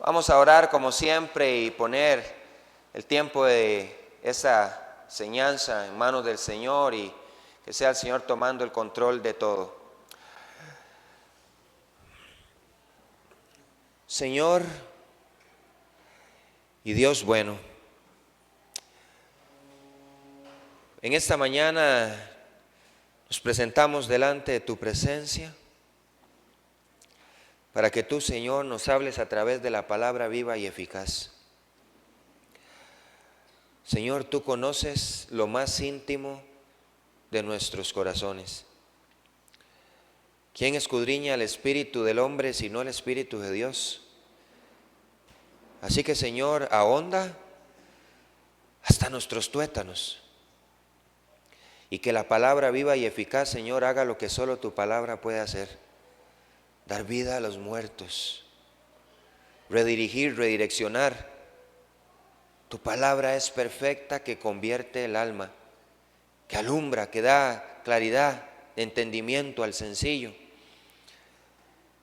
Vamos a orar como siempre y poner el tiempo de esa enseñanza en manos del Señor y que sea el Señor tomando el control de todo. Señor y Dios bueno, en esta mañana nos presentamos delante de tu presencia para que tú, Señor, nos hables a través de la palabra viva y eficaz. Señor, tú conoces lo más íntimo de nuestros corazones. ¿Quién escudriña el espíritu del hombre sino el Espíritu de Dios? Así que, Señor, ahonda hasta nuestros tuétanos y que la palabra viva y eficaz, Señor, haga lo que solo tu palabra puede hacer: dar vida a los muertos, redirigir, redireccionar. Tu palabra es perfecta, que convierte el alma, que alumbra, que da claridad de entendimiento al sencillo.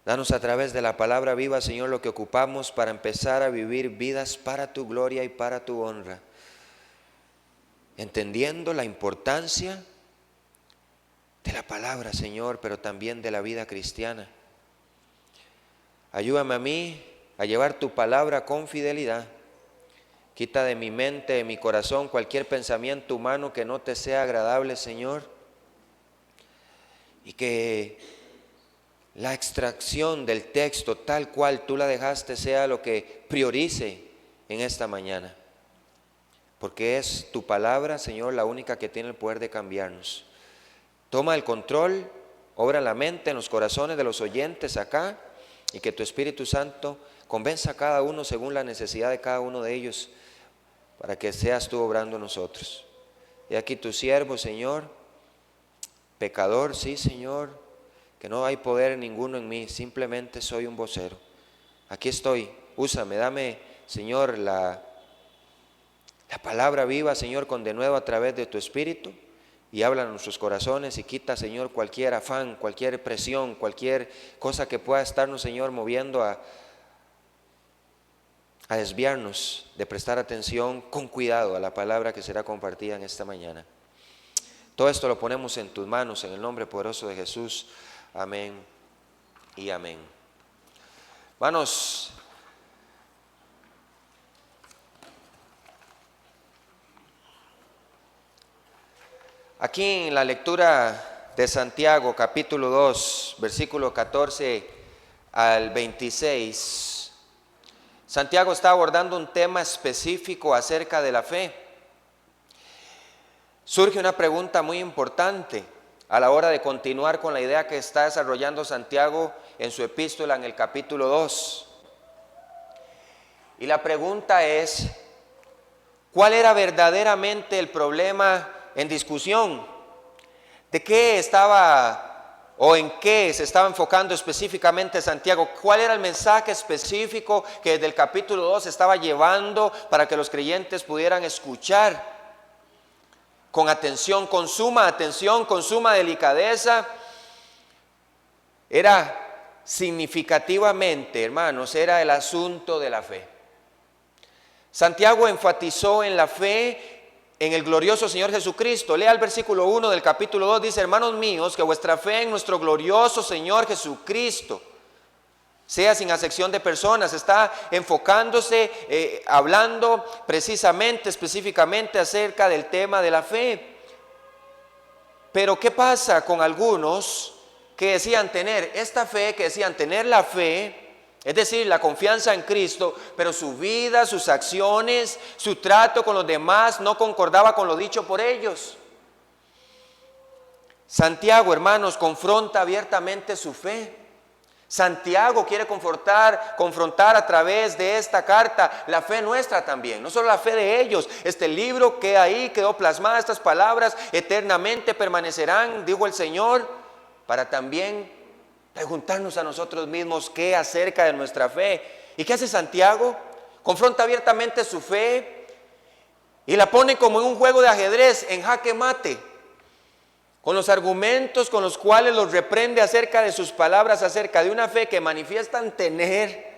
Danos a través de la palabra viva, Señor, lo que ocupamos para empezar a vivir vidas para tu gloria y para tu honra, entendiendo la importancia de la palabra, Señor, pero también de la vida cristiana. Ayúdame a mí a llevar tu palabra con fidelidad. Quita de mi mente, de mi corazón, cualquier pensamiento humano que no te sea agradable, Señor, y que la extracción del texto tal cual tú la dejaste sea lo que priorice en esta mañana, porque es tu palabra, Señor, la única que tiene el poder de cambiarnos. Toma el control, obra en la mente, en los corazones de los oyentes acá, y que tu Espíritu Santo convenza a cada uno según la necesidad de cada uno de ellos, para que seas tú obrando en nosotros. Y aquí tu siervo, Señor, pecador, sí, Señor, que no hay poder ninguno en mí, simplemente soy un vocero. Aquí estoy, úsame, dame, Señor, la palabra viva, Señor, con denuedo a través de tu Espíritu, y habla en nuestros corazones y quita, Señor, cualquier afán, cualquier presión, cualquier cosa que pueda estarnos, Señor, moviendo a desviarnos de prestar atención con cuidado a la palabra que será compartida en esta mañana. Todo esto lo ponemos en tus manos, en el nombre poderoso de Jesús. Amén y amén. Hermanos, aquí en la lectura de Santiago, capítulo 2, versículo 14 al 26, Santiago está abordando un tema específico acerca de la fe. Surge una pregunta muy importante a la hora de continuar con la idea que está desarrollando Santiago en su epístola en el capítulo 2. Y la pregunta es: ¿cuál era verdaderamente el problema en discusión? ¿De qué estaba o en qué se estaba enfocando específicamente Santiago? ¿Cuál era el mensaje específico que desde el capítulo 2 estaba llevando para que los creyentes pudieran escuchar con atención, con suma delicadeza? Era significativamente, hermanos, era el asunto de la fe. Santiago enfatizó en la fe en el glorioso Señor Jesucristo. Lea el versículo 1 del capítulo 2, dice: hermanos míos, que vuestra fe en nuestro glorioso Señor Jesucristo sea sin acepción de personas. Está enfocándose, hablando precisamente, específicamente acerca del tema de la fe. Pero ¿qué pasa con algunos que decían tener esta fe, que decían tener la fe, es decir, la confianza en Cristo, pero su vida, sus acciones, su trato con los demás no concordaba con lo dicho por ellos? Santiago, hermanos, confronta abiertamente su fe. Santiago quiere confrontar a través de esta carta la fe nuestra también, no solo la fe de ellos. Este libro queda ahí, quedó plasmada, estas palabras eternamente permanecerán, dijo el Señor, para también preguntarnos a nosotros mismos qué acerca de nuestra fe. ¿Y qué hace Santiago? Confronta abiertamente su fe y la pone como en un juego de ajedrez, en jaque mate, con los argumentos con los cuales los reprende acerca de sus palabras, acerca de una fe que manifiestan tener,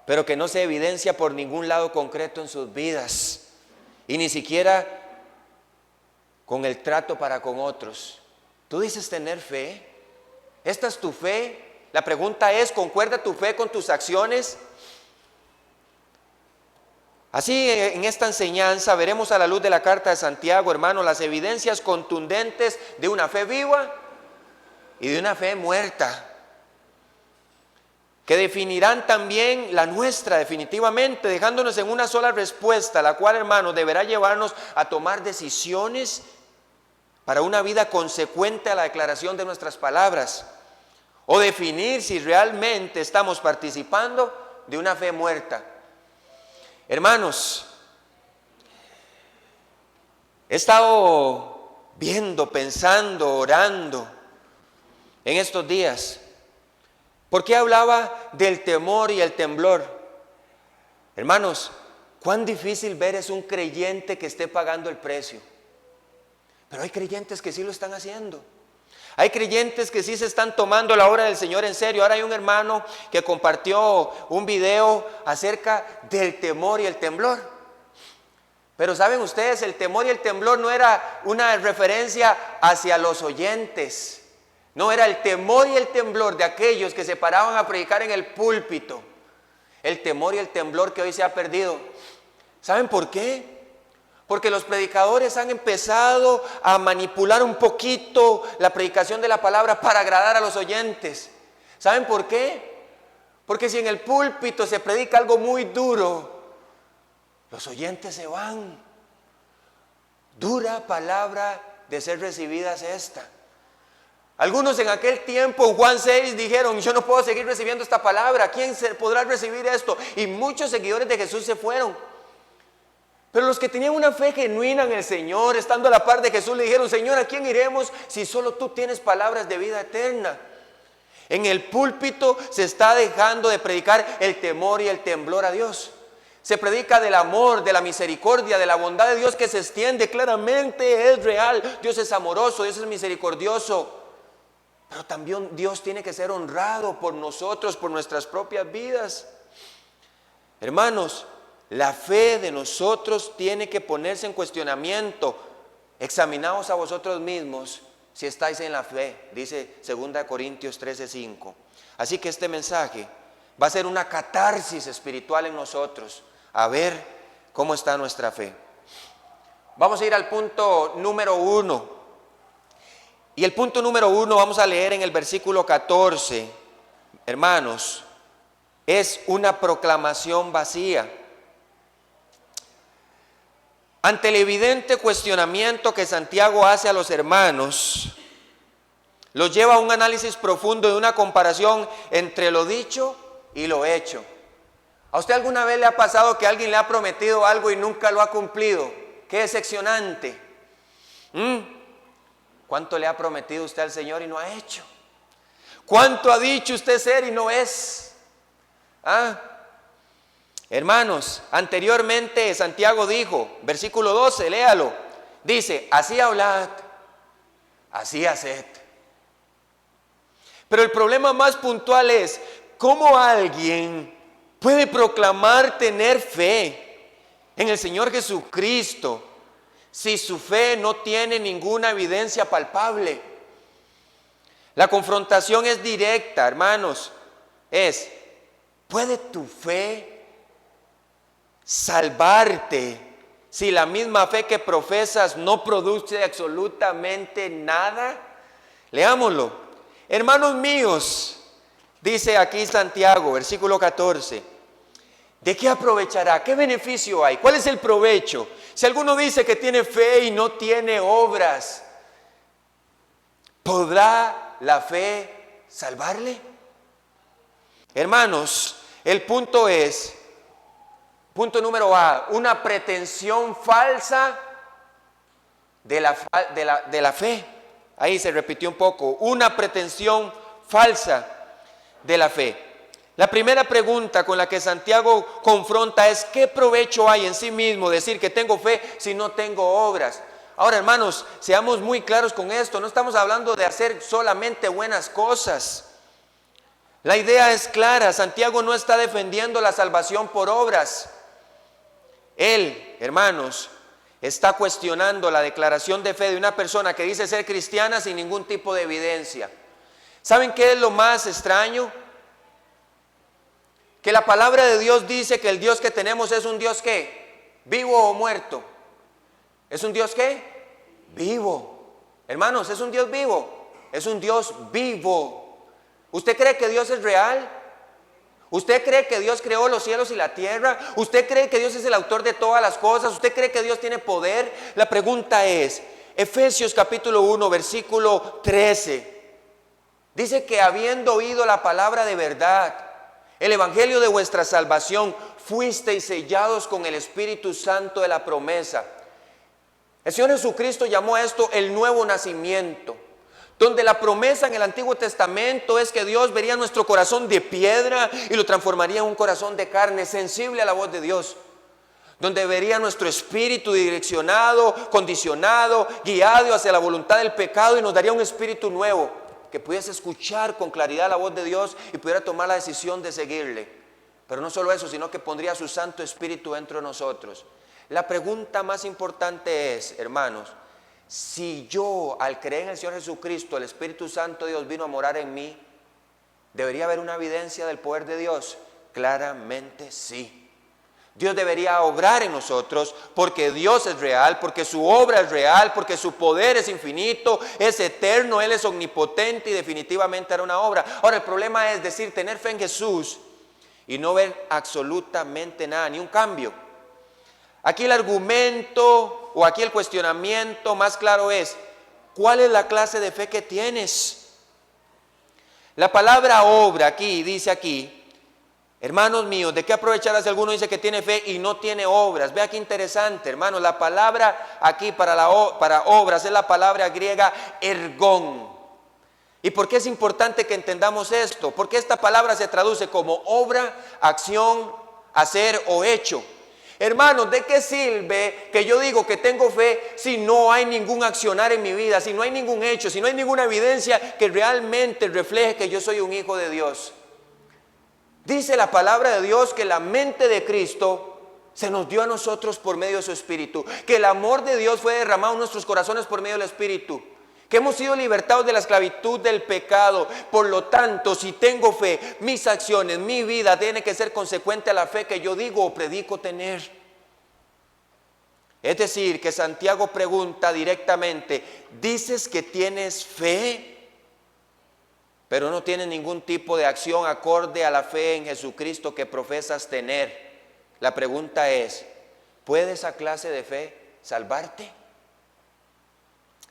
pero que no se evidencia por ningún lado concreto en sus vidas, y ni siquiera con el trato para con otros. Tú dices tener fe. ¿Esta es tu fe? La pregunta es, ¿concuerda tu fe con tus acciones? Así, en esta enseñanza veremos a la luz de la carta de Santiago, hermanos, las evidencias contundentes de una fe viva y de una fe muerta, que definirán también la nuestra definitivamente, dejándonos en una sola respuesta, la cual, hermanos, deberá llevarnos a tomar decisiones para una vida consecuente a la declaración de nuestras palabras, o definir si realmente estamos participando de una fe muerta. Hermanos, he estado viendo, pensando, orando en estos días. ¿Por qué hablaba del temor y el temblor? Hermanos, cuán difícil ver es un creyente que esté pagando el precio. Pero hay creyentes que sí lo están haciendo. Hay creyentes que sí se están tomando la obra del Señor en serio. Ahora hay un hermano que compartió un video acerca del temor y el temblor. Pero saben ustedes, el temor y el temblor no era una referencia hacia los oyentes. No, era el temor y el temblor de aquellos que se paraban a predicar en el púlpito. El temor y el temblor que hoy se ha perdido. ¿Saben por qué? Porque los predicadores han empezado a manipular un poquito la predicación de la palabra para agradar a los oyentes. ¿Saben por qué? Porque si en el púlpito se predica algo muy duro, los oyentes se van. Dura palabra de ser recibidas esta. Algunos en aquel tiempo, en Juan 6, dijeron: yo no puedo seguir recibiendo esta palabra. ¿Quién podrá recibir esto? Y muchos seguidores de Jesús se fueron. Pero los que tenían una fe genuina en el Señor, estando a la par de Jesús, le dijeron: Señor, ¿a quién iremos si solo tú tienes palabras de vida eterna? En el púlpito se está dejando de predicar el temor y el temblor a Dios. Se predica del amor, de la misericordia, de la bondad de Dios que se extiende claramente, es real. Dios es amoroso, Dios es misericordioso. Pero también Dios tiene que ser honrado por nosotros, por nuestras propias vidas. Hermanos, la fe de nosotros tiene que ponerse en cuestionamiento. Examinaos a vosotros mismos si estáis en la fe, dice 2 Corintios 13:5. Así que este mensaje va a ser una catarsis espiritual en nosotros, a ver cómo está nuestra fe. Vamos a ir al punto número 1. Y el punto número 1 vamos a leer en el versículo 14. Hermanos, es una proclamación vacía. Ante el evidente cuestionamiento que Santiago hace a los hermanos, los lleva a un análisis profundo de una comparación entre lo dicho y lo hecho. ¿A usted alguna vez le ha pasado que alguien le ha prometido algo y nunca lo ha cumplido? ¡Qué decepcionante! ¿Cuánto le ha prometido usted al Señor y no ha hecho? ¿Cuánto ha dicho usted ser y no es? Hermanos, anteriormente Santiago dijo, versículo 12, léalo, dice: así hablad, así haced. Pero el problema más puntual es, ¿cómo alguien puede proclamar tener fe en el Señor Jesucristo si su fe no tiene ninguna evidencia palpable? La confrontación es directa, hermanos. ¿Puede tu fe salvarte si la misma fe que profesas no produce absolutamente nada? Leámoslo. Hermanos míos, dice aquí Santiago, versículo 14, ¿de qué aprovechará? ¿Qué beneficio hay? ¿Cuál es el provecho? Si alguno dice que tiene fe y no tiene obras, ¿podrá la fe salvarle? Hermanos, el punto es, punto número A, una pretensión falsa de la fe. Ahí se repitió un poco, una pretensión falsa de la fe. La primera pregunta con la que Santiago confronta es: ¿qué provecho hay en sí mismo decir que tengo fe si no tengo obras? Ahora, hermanos, seamos muy claros con esto. No estamos hablando de hacer solamente buenas cosas. La idea es clara. Santiago no está defendiendo la salvación por obras. Él, hermanos, está cuestionando la declaración de fe de una persona que dice ser cristiana sin ningún tipo de evidencia. ¿Saben qué es lo más extraño? Que la palabra de Dios dice que el Dios que tenemos es un Dios ¿qué? ¿Vivo o muerto? ¿Es un Dios qué? Vivo. Hermanos, es un Dios vivo. Es un Dios vivo. ¿Usted cree que Dios es real? ¿Usted cree que Dios creó los cielos y la tierra? ¿Usted cree que Dios es el autor de todas las cosas? ¿Usted cree que Dios tiene poder? La pregunta es, Efesios capítulo 1, versículo 13, dice que habiendo oído la palabra de verdad, el evangelio de vuestra salvación, fuisteis sellados con el Espíritu Santo de la promesa. El Señor Jesucristo llamó a esto el nuevo nacimiento, donde la promesa en el Antiguo Testamento es que Dios vería nuestro corazón de piedra y lo transformaría en un corazón de carne, sensible a la voz de Dios, donde vería nuestro espíritu direccionado, condicionado, guiado hacia la voluntad del pecado, y nos daría un espíritu nuevo que pudiese escuchar con claridad la voz de Dios y pudiera tomar la decisión de seguirle. Pero no solo eso, sino que pondría su Santo Espíritu dentro de nosotros. La pregunta más importante es, hermanos, si yo, al creer en el Señor Jesucristo, el Espíritu Santo de Dios vino a morar en mí, ¿debería haber una evidencia del poder de Dios? Claramente sí. Dios debería obrar en nosotros porque Dios es real, porque su obra es real, porque su poder es infinito, es eterno, Él es omnipotente y definitivamente hará una obra. Ahora, el problema es decir, tener fe en Jesús y no ver absolutamente nada, ni un cambio. Aquí el argumento o aquí el cuestionamiento más claro es, ¿cuál es la clase de fe que tienes? La palabra obra aquí, dice aquí, hermanos míos, ¿de qué aprovechará si alguno dice que tiene fe y no tiene obras? Vea qué interesante, hermanos, la palabra aquí para obras es la palabra griega ergón. ¿Y por qué es importante que entendamos esto? Porque esta palabra se traduce como obra, acción, hacer o hecho. Hermanos, ¿de qué sirve que yo digo que tengo fe si no hay ningún accionar en mi vida, si no hay ningún hecho, si no hay ninguna evidencia que realmente refleje que yo soy un hijo de Dios? Dice la palabra de Dios que la mente de Cristo se nos dio a nosotros por medio de su Espíritu, que el amor de Dios fue derramado en nuestros corazones por medio del Espíritu, que hemos sido libertados de la esclavitud del pecado. Por lo tanto, si tengo fe, mis acciones, mi vida tiene que ser consecuente a la fe que yo digo o predico tener. Es decir, que Santiago pregunta directamente, ¿dices que tienes fe, pero no tienes ningún tipo de acción acorde a la fe en Jesucristo que profesas tener? La pregunta es, ¿puede esa clase de fe salvarte?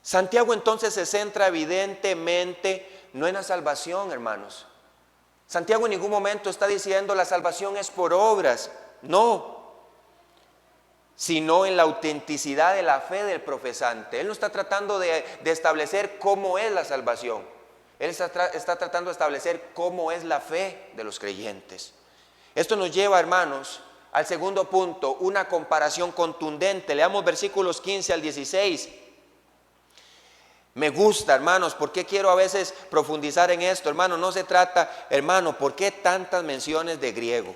Santiago entonces se centra evidentemente no en la salvación, hermanos. Santiago en ningún momento está diciendo la salvación es por obras, no, sino en la autenticidad de la fe del profesante. Él no está tratando de establecer cómo es la salvación. Él está tratando de establecer cómo es la fe de los creyentes. Esto nos lleva, hermanos, al segundo punto, una comparación contundente. Leamos versículos 15 al 16. Me gusta, hermanos, ¿por qué quiero a veces profundizar en esto? Hermano, no se trata, hermano, ¿por qué tantas menciones de griego?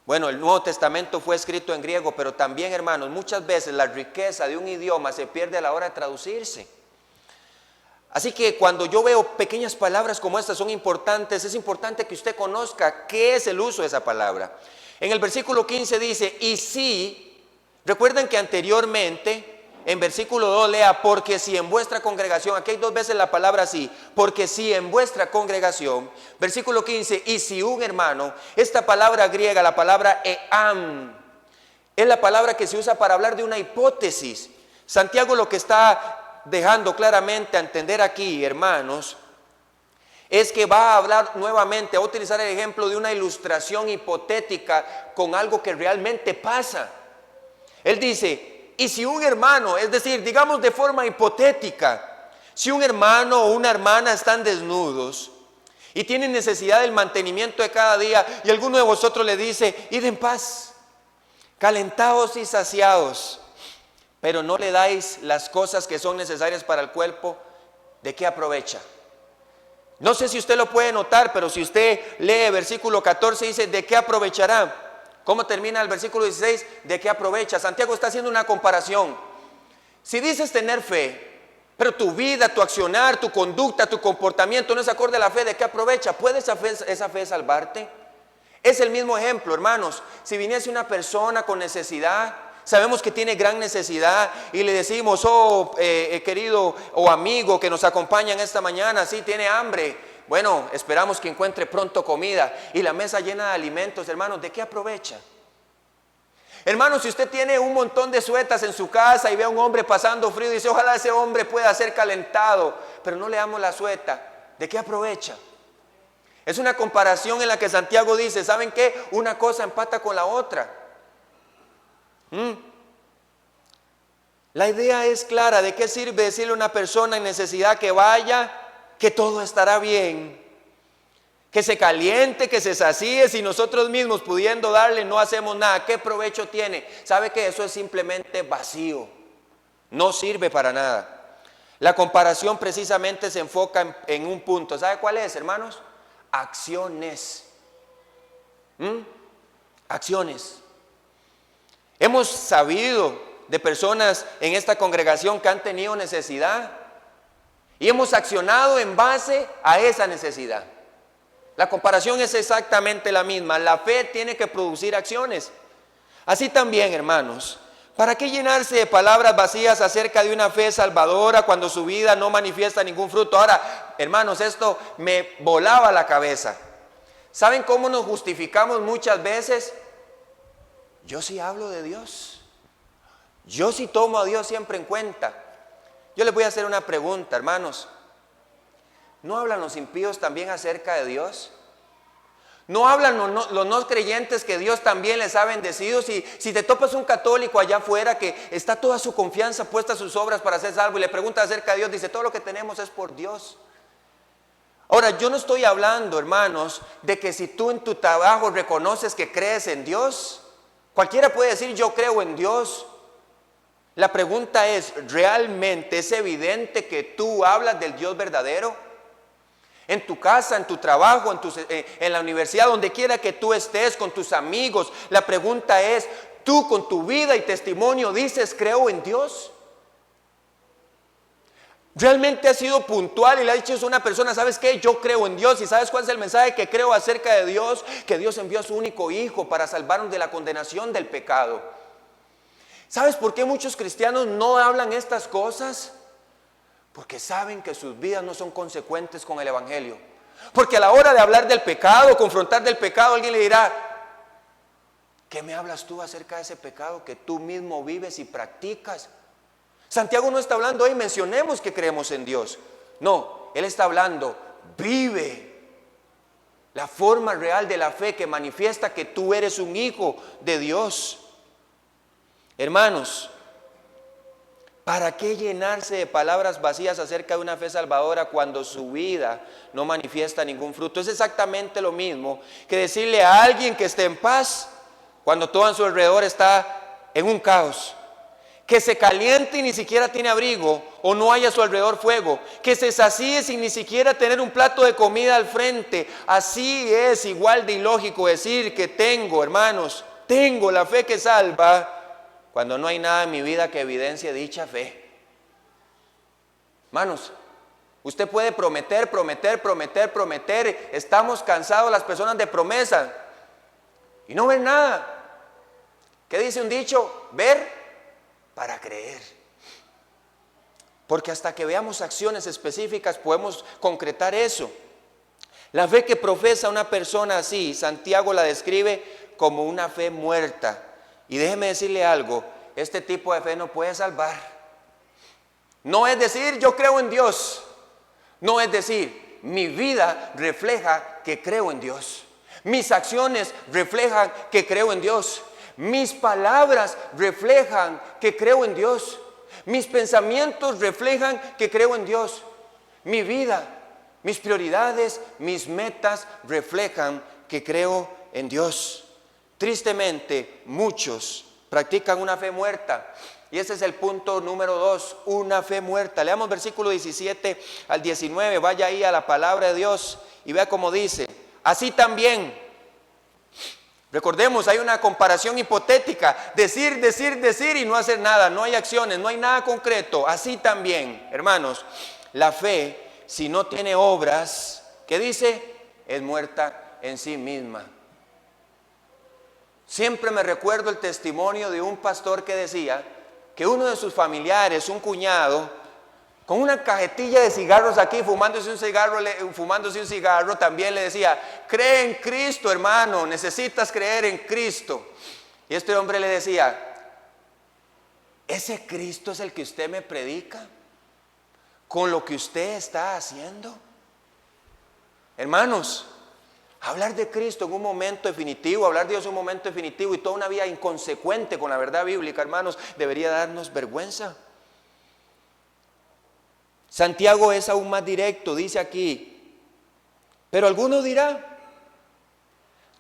Bueno, el Nuevo Testamento fue escrito en griego, pero también, hermanos, muchas veces la riqueza de un idioma se pierde a la hora de traducirse. Así que cuando yo veo pequeñas palabras como estas son importantes, es importante que usted conozca qué es el uso de esa palabra. En el versículo 15 dice, y si, recuerden que anteriormente, en versículo 2 lea, porque si en vuestra congregación, aquí hay dos veces la palabra así, porque si en vuestra congregación, versículo 15, y si un hermano, esta palabra griega, la palabra eam, es la palabra que se usa para hablar de una hipótesis. Santiago lo que está dejando claramente a entender aquí, hermanos, es que va a hablar nuevamente, a utilizar el ejemplo de una ilustración hipotética con algo que realmente pasa. Él dice, y si un hermano, es decir, digamos de forma hipotética, si un hermano o una hermana están desnudos y tienen necesidad del mantenimiento de cada día y alguno de vosotros le dice, id en paz, calentados y saciados, pero no le dais las cosas que son necesarias para el cuerpo, ¿de qué aprovecha? No sé si usted lo puede notar, pero si usted lee versículo 14 dice, ¿de qué aprovechará? ¿Cómo termina el versículo 16? ¿De qué aprovecha? Santiago está haciendo una comparación. Si dices tener fe, pero tu vida, tu accionar, tu conducta, tu comportamiento no es acorde a la fe, ¿de qué aprovecha? ¿Puede esa fe salvarte? Es el mismo ejemplo, hermanos. Si viniese una persona con necesidad, sabemos que tiene gran necesidad y le decimos, querido o amigo que nos acompaña en esta mañana, sí, tiene hambre. Bueno, esperamos que encuentre pronto comida y la mesa llena de alimentos, hermanos, ¿de qué aprovecha? Hermanos, si usted tiene un montón de suetas en su casa y ve a un hombre pasando frío y dice, ojalá ese hombre pueda ser calentado, pero no le damos la sueta, ¿de qué aprovecha? Es una comparación en la que Santiago dice, ¿saben qué? Una cosa empata con la otra. La idea es clara. ¿De qué sirve decirle a una persona en necesidad que vaya, que todo estará bien, que se caliente, que se sacíe, si nosotros mismos pudiendo darle no hacemos nada? ¿Qué provecho tiene? ¿Sabe que eso es simplemente vacío? No sirve para nada. La comparación precisamente se enfoca en un punto. ¿Sabe cuál es, hermanos? Acciones. Acciones. Hemos sabido de personas en esta congregación que han tenido necesidad y hemos accionado en base a esa necesidad. La comparación es exactamente la misma. La fe tiene que producir acciones. Así también, hermanos, ¿para qué llenarse de palabras vacías acerca de una fe salvadora cuando su vida no manifiesta ningún fruto? Ahora, hermanos, esto me volaba la cabeza. ¿Saben cómo nos justificamos muchas veces? Yo sí hablo de Dios. Yo sí tomo a Dios siempre en cuenta. Yo les voy a hacer una pregunta, hermanos. ¿No hablan los impíos también acerca de Dios? ¿No hablan los no creyentes que Dios también les ha bendecido? Si te topas un católico allá afuera que está toda su confianza puesta a sus obras para ser salvo y le pregunta acerca de Dios, dice, todo lo que tenemos es por Dios. Ahora, yo no estoy hablando, hermanos, de que si tú en tu trabajo reconoces que crees en Dios, cualquiera puede decir yo creo en Dios. La pregunta es, ¿realmente es evidente que tú hablas del Dios verdadero? En tu casa, en tu trabajo, en la universidad, donde quiera que tú estés, con tus amigos, la pregunta es, ¿tú con tu vida y testimonio dices creo en Dios? ¿Realmente has sido puntual y le has dicho a una persona, ¿sabes qué? Yo creo en Dios. ¿Y sabes cuál es el mensaje que creo acerca de Dios? Que Dios envió a su único Hijo para salvarnos de la condenación del pecado. ¿Sabes por qué muchos cristianos no hablan estas cosas? Porque saben que sus vidas no son consecuentes con el Evangelio. Porque a la hora de hablar del pecado, confrontar del pecado, alguien le dirá, ¿qué me hablas tú acerca de ese pecado que tú mismo vives y practicas? Santiago no está hablando, hoy mencionemos que creemos en Dios. No, él está hablando, vive la forma real de la fe que manifiesta que tú eres un hijo de Dios. Hermanos, ¿para qué llenarse de palabras vacías acerca de una fe salvadora cuando su vida no manifiesta ningún fruto? Es exactamente lo mismo que decirle a alguien que esté en paz cuando todo a su alrededor está en un caos. Que se caliente y ni siquiera tiene abrigo o no haya a su alrededor fuego. Que se sacíe sin ni siquiera tener un plato de comida al frente. Así es igual de ilógico decir que tengo, hermanos, tengo la fe que salva cuando no hay nada en mi vida que evidencie dicha fe. Hermanos, usted puede prometer. Estamos cansados las personas de promesa y no ven nada. ¿Qué dice un dicho? Ver para creer. Porque hasta que veamos acciones específicas podemos concretar eso. La fe que profesa una persona así, Santiago la describe como una fe muerta. Y déjeme decirle algo, este tipo de fe no puede salvar. No es decir, yo creo en Dios. No es decir, mi vida refleja que creo en Dios. Mis acciones reflejan que creo en Dios. Mis palabras reflejan que creo en Dios. Mis pensamientos reflejan que creo en Dios. Mi vida, mis prioridades, mis metas reflejan que creo en Dios. Tristemente, muchos practican una fe muerta Y ese es el punto número 2, una fe muerta. Leamos versículo 17 al 19, vaya ahí a la palabra de Dios y vea cómo dice. Así también, recordemos, hay una comparación hipotética, decir y no hacer nada, no hay acciones, no hay nada concreto. Así también, hermanos, la fe, si no tiene obras, ¿qué dice? Es muerta en sí misma. Siempre me recuerdo el testimonio de un pastor que decía que uno de sus familiares, un cuñado, con una cajetilla de cigarros aquí, fumándose un cigarro, también le decía, cree en Cristo, hermano, necesitas creer en Cristo. Y este hombre le decía, ¿ese Cristo es el que usted me predica? ¿Con lo que usted está haciendo? Hermanos, hablar de Cristo en un momento definitivo, hablar de Dios en un momento definitivo y toda una vida inconsecuente con la verdad bíblica, hermanos, debería darnos vergüenza. Santiago es aún más directo, dice aquí, pero alguno dirá,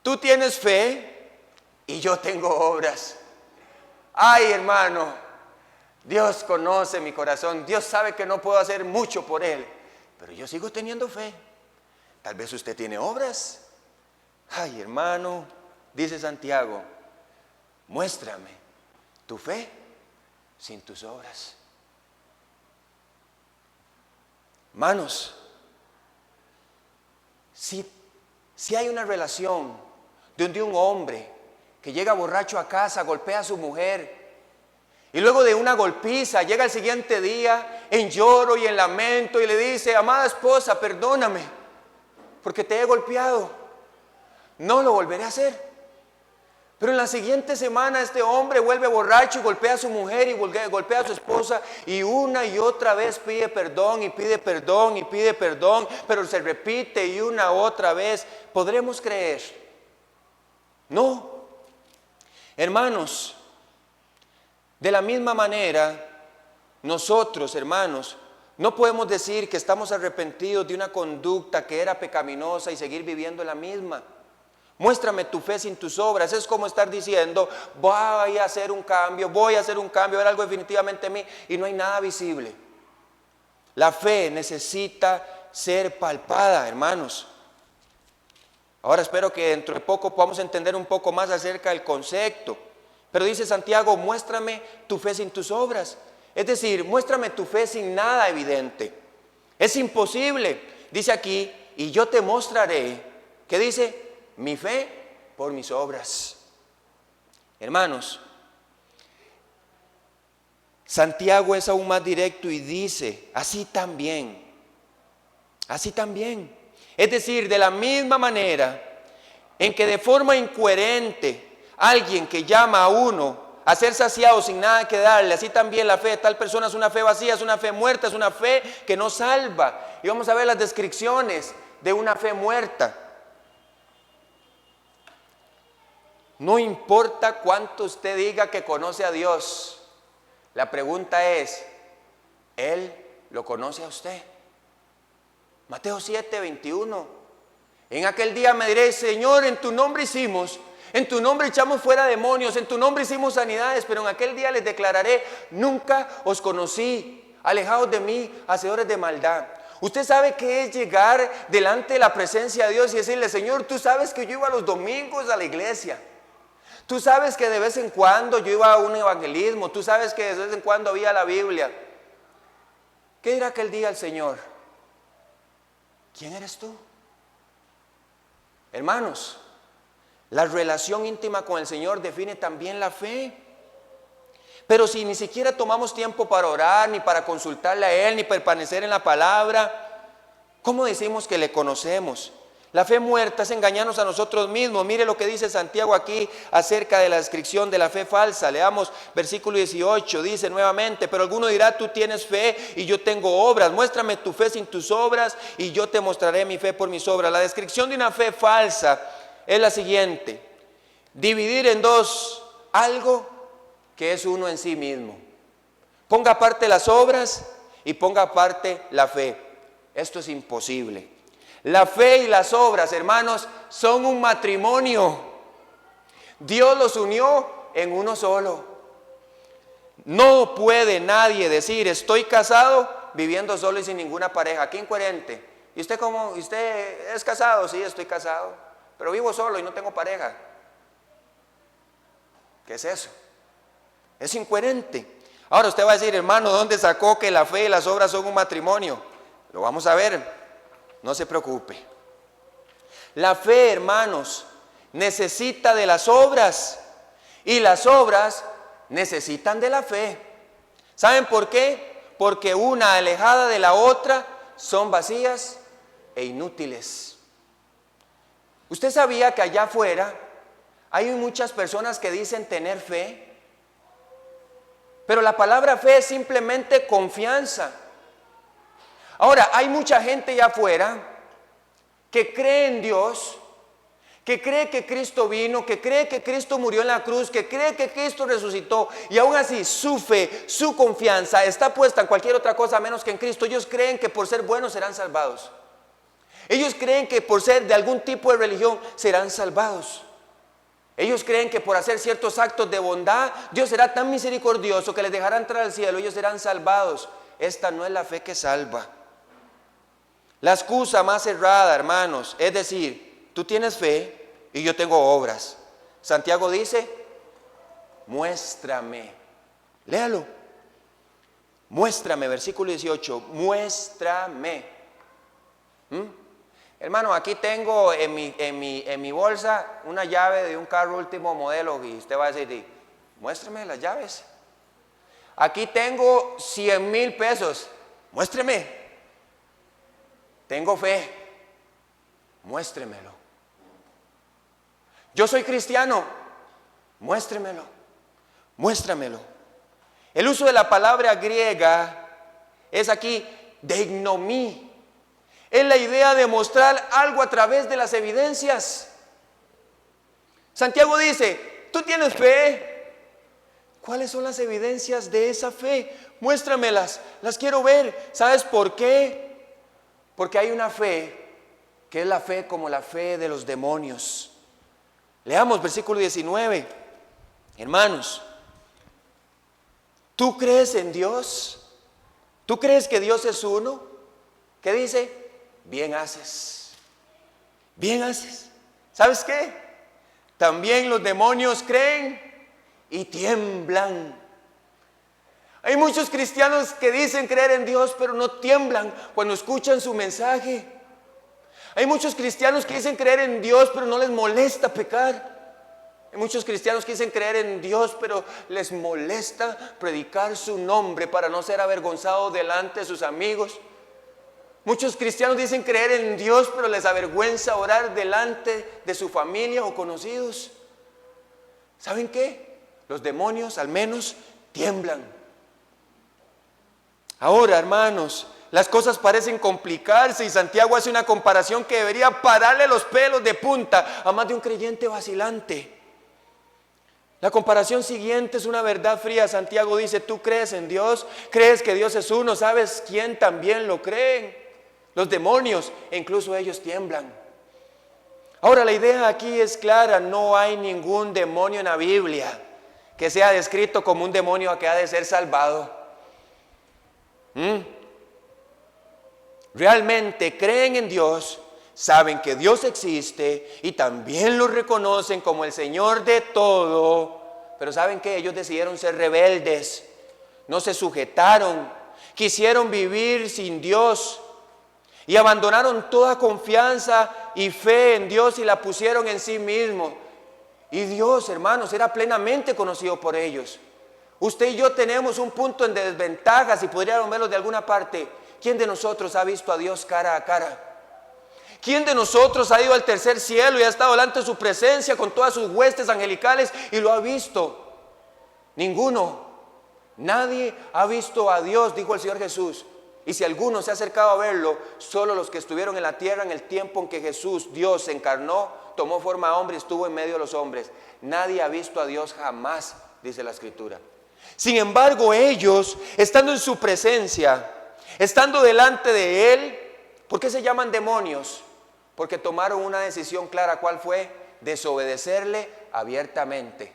tú tienes fe y yo tengo obras. Ay, hermano, Dios conoce mi corazón, Dios sabe que no puedo hacer mucho por Él, pero yo sigo teniendo fe. Tal vez usted tiene obras. Ay, hermano, dice Santiago, muéstrame tu fe sin tus obras. Hermanos, si hay una relación de un hombre que llega borracho a casa, golpea a su mujer, y luego de una golpiza llega el siguiente día en lloro y en lamento y le dice, amada esposa, perdóname porque te he golpeado. No lo volveré a hacer. Pero en la siguiente semana este hombre vuelve borracho y golpea a su mujer y golpea a su esposa y una y otra vez pide perdón y pide perdón y pide perdón, pero se repite y una otra vez. ¿Podremos creer? No. Hermanos, de la misma manera, nosotros, hermanos, no podemos decir que estamos arrepentidos de una conducta que era pecaminosa y seguir viviendo la misma. Muéstrame tu fe sin tus obras. Es como estar diciendo, voy a hacer un cambio, voy a ver algo definitivamente en mí y no hay nada visible. La fe necesita ser palpada, hermanos. Ahora espero que dentro de poco podamos entender un poco más acerca del concepto. Pero dice Santiago, muéstrame tu fe sin tus obras. Es decir, muéstrame tu fe sin nada evidente. Es imposible. Dice aquí, y yo te mostraré, ¿qué dice? Mi fe por mis obras. Hermanos, Santiago es aún más directo y dice, así también. Es decir, de la misma manera en que de forma incoherente alguien que llama a uno a ser saciado sin nada que darle, así también la fe de tal persona es una fe vacía, es una fe muerta, es una fe que no salva. Y vamos a ver las descripciones de una fe muerta. No importa cuánto usted diga que conoce a Dios, la pregunta es, ¿Él lo conoce a usted? Mateo 7, 21. En aquel día me diréis, Señor, en tu nombre hicimos, en tu nombre echamos fuera demonios, en tu nombre hicimos sanidades, pero en aquel día les declararé, nunca os conocí, alejaos de mí, hacedores de maldad. Usted sabe qué es llegar delante de la presencia de Dios y decirle, Señor, tú sabes que yo iba los domingos a la iglesia. Tú sabes que de vez en cuando yo iba a un evangelismo. Tú sabes que de vez en cuando había la Biblia. ¿Qué dirá aquel día el Señor? ¿Quién eres tú? Hermanos, la relación íntima con el Señor define también la fe. Pero si ni siquiera tomamos tiempo para orar, ni para consultarle a Él, ni permanecer en la palabra, ¿cómo decimos que le conocemos? La fe muerta es engañarnos a nosotros mismos. Mire lo que dice Santiago aquí acerca de la descripción de la fe falsa. Leamos versículo 18, dice nuevamente, pero alguno dirá, tú tienes fe y yo tengo obras. Muéstrame tu fe sin tus obras y yo te mostraré mi fe por mis obras. La descripción de una fe falsa es la siguiente: dividir en dos algo que es uno en sí mismo. Ponga aparte las obras y ponga aparte la fe. Esto es imposible. La fe y las obras, hermanos, son un matrimonio. Dios los unió en uno solo. No puede nadie decir estoy casado viviendo solo y sin ninguna pareja. Qué incoherente. ¿Y usted cómo? ¿Usted es casado? Sí, estoy casado, pero vivo solo y no tengo pareja. ¿Qué es eso? Es incoherente. Ahora usted va a decir, hermano, ¿dónde sacó que la fe y las obras son un matrimonio? Lo vamos a ver, no se preocupe. La fe, hermanos, necesita de las obras y las obras necesitan de la fe. ¿Saben por qué? Porque una alejada de la otra son vacías e inútiles. ¿Usted sabía que allá afuera hay muchas personas que dicen tener fe? Pero la palabra fe es simplemente confianza. Ahora, hay mucha gente allá afuera que cree en Dios, que cree que Cristo vino, que cree que Cristo murió en la cruz, que cree que Cristo resucitó, y aún así su fe, su confianza está puesta en cualquier otra cosa menos que en Cristo. Ellos creen que por ser buenos serán salvados. Ellos creen que por ser de algún tipo de religión serán salvados. Ellos creen que por hacer ciertos actos de bondad Dios será tan misericordioso que les dejará entrar al cielo, ellos serán salvados. Esta no es la fe que salva. La excusa más errada, hermanos, es decir, tú tienes fe y yo tengo obras. Santiago dice, muéstrame. Léalo. Muéstrame, versículo 18, muéstrame. Hermano, aquí tengo en mi bolsa una llave de un carro último modelo y usted va a decir, muéstrame las llaves. Aquí tengo 100,000 pesos, muéstreme. Tengo fe, muéstremelo. Yo soy cristiano, muéstremelo, muéstramelo. El uso de la palabra griega es aquí deignomí. Es la idea de mostrar algo a través de las evidencias. Santiago dice, ¿tú tienes fe? ¿Cuáles son las evidencias de esa fe? Muéstramelas, las quiero ver. ¿Sabes por qué? Porque hay una fe que es la fe como la fe de los demonios. Leamos versículo 19. Hermanos, ¿tú crees en Dios? ¿Tú crees que Dios es uno? ¿Qué dice? Bien haces. Bien haces. ¿Sabes qué? También los demonios creen y tiemblan. Hay muchos cristianos que dicen creer en Dios, pero no tiemblan cuando escuchan su mensaje. Hay muchos cristianos que dicen creer en Dios, pero no les molesta pecar. Hay muchos cristianos que dicen creer en Dios, pero les molesta predicar su nombre para no ser avergonzados delante de sus amigos. Muchos cristianos dicen creer en Dios, pero les avergüenza orar delante de su familia o conocidos. ¿Saben qué? Los demonios al menos tiemblan. Ahora, hermanos, las cosas parecen complicarse y Santiago hace una comparación que debería pararle los pelos de punta a más de un creyente vacilante. La comparación siguiente es una verdad fría. Santiago dice, ¿tú crees en Dios? ¿Crees que Dios es uno? ¿Sabes quién también lo cree? Los demonios, e incluso ellos tiemblan. Ahora la idea aquí es clara, no hay ningún demonio en la Biblia que sea descrito como un demonio que ha de ser salvado. Realmente creen en Dios, saben que Dios existe y también lo reconocen como el Señor de todo, pero ¿saben qué? Ellos decidieron ser rebeldes, no se sujetaron, quisieron vivir sin Dios y abandonaron toda confianza y fe en Dios y la pusieron en sí mismos. Y Dios, hermanos, era plenamente conocido por ellos. Usted y yo tenemos un punto en desventaja, si podríamos verlo de alguna parte. ¿Quién de nosotros ha visto a Dios cara a cara? ¿Quién de nosotros ha ido al tercer cielo y ha estado delante de su presencia con todas sus huestes angelicales y lo ha visto? Ninguno. Nadie ha visto a Dios, dijo el Señor Jesús. Y si alguno se ha acercado a verlo, solo los que estuvieron en la tierra en el tiempo en que Jesús, Dios, se encarnó, tomó forma de hombre y estuvo en medio de los hombres. Nadie ha visto a Dios jamás, dice la Escritura. Sin embargo, ellos, estando en su presencia, estando delante de Él, ¿por qué se llaman demonios? Porque tomaron una decisión clara. ¿Cuál fue? Desobedecerle abiertamente.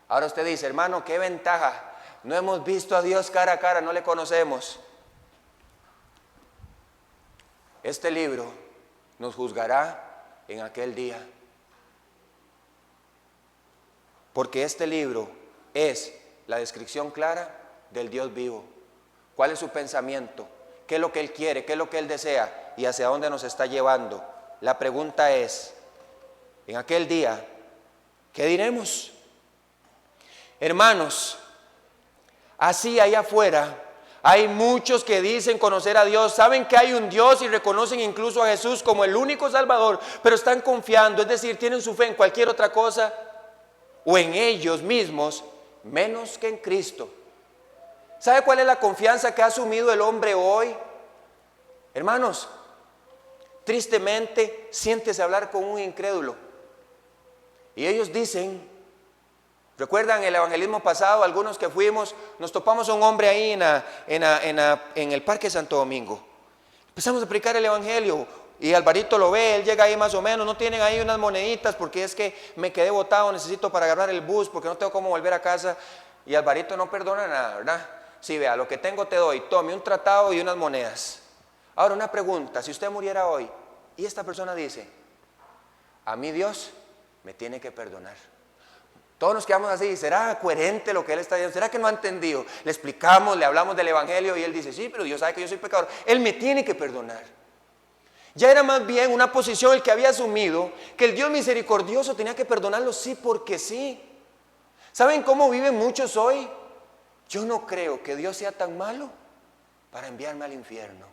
Ahora usted dice, hermano, qué ventaja. No hemos visto a Dios cara a cara, no le conocemos. Este libro nos juzgará en aquel día. Porque este libro es la descripción clara del Dios vivo. ¿Cuál es su pensamiento? ¿Qué es lo que Él quiere? ¿Qué es lo que Él desea? ¿Y hacia dónde nos está llevando? La pregunta es, en aquel día, ¿qué diremos? Hermanos, así allá afuera hay muchos que dicen conocer a Dios, saben que hay un Dios y reconocen incluso a Jesús como el único Salvador, pero están confiando, es decir, tienen su fe en cualquier otra cosa o en ellos mismos, menos que en Cristo. ¿Sabe cuál es la confianza que ha asumido el hombre hoy? Hermanos, tristemente, siéntese a hablar con un incrédulo. Y ellos dicen, recuerdan el evangelismo pasado, algunos que fuimos, nos topamos a un hombre ahí en el Parque Santo Domingo. Empezamos a predicar el evangelio y Alvarito lo ve, él llega ahí más o menos, no tienen ahí unas moneditas porque es que me quedé botado, necesito para agarrar el bus porque no tengo cómo volver a casa. Y Alvarito no perdona nada, ¿verdad? Sí, vea, lo que tengo te doy, tome un tratado y unas monedas. Ahora una pregunta, si usted muriera hoy y esta persona dice, a mí Dios me tiene que perdonar. Todos nos quedamos así, ¿será coherente lo que él está diciendo? ¿Será que no ha entendido? Le explicamos, le hablamos del evangelio y él dice, sí, pero Dios sabe que yo soy pecador. Él me tiene que perdonar. Ya era más bien una posición el que había asumido que el Dios misericordioso tenía que perdonarlo sí porque sí. ¿Saben cómo viven muchos hoy? Yo no creo que Dios sea tan malo para enviarme al infierno.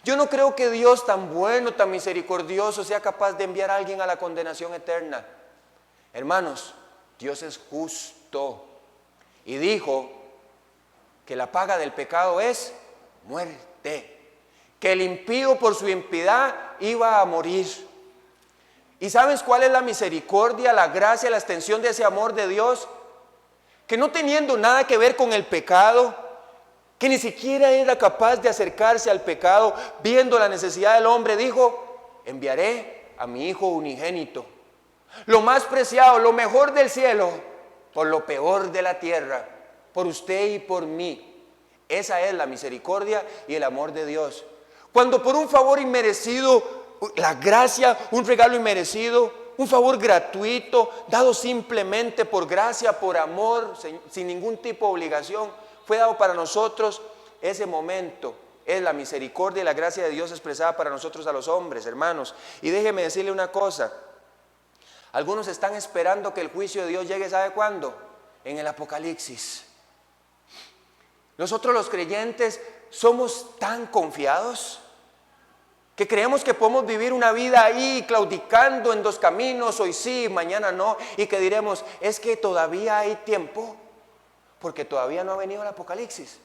Yo no creo que Dios tan bueno, tan misericordioso sea capaz de enviar a alguien a la condenación eterna. Hermanos, Dios es justo y dijo que la paga del pecado es muerte, que el impío por su impiedad iba a morir. ¿Y sabes cuál es la misericordia, la gracia, la extensión de ese amor de Dios? Que no teniendo nada que ver con el pecado, que ni siquiera era capaz de acercarse al pecado, viendo la necesidad del hombre, dijo, enviaré a mi Hijo unigénito, lo más preciado, lo mejor del cielo, por lo peor de la tierra, por usted y por mí. Esa es la misericordia y el amor de Dios. Cuando por un favor inmerecido, la gracia, un regalo inmerecido, un favor gratuito, dado simplemente por gracia, por amor, sin ningún tipo de obligación, fue dado para nosotros, ese momento es la misericordia y la gracia de Dios expresada para nosotros a los hombres, hermanos. Y déjeme decirle una cosa, algunos están esperando que el juicio de Dios llegue, ¿sabe cuándo? En el Apocalipsis. Nosotros los creyentes somos tan confiados que creemos que podemos vivir una vida ahí claudicando en dos caminos, hoy sí, mañana no, y que diremos, es que todavía hay tiempo, porque todavía no ha venido el Apocalipsis.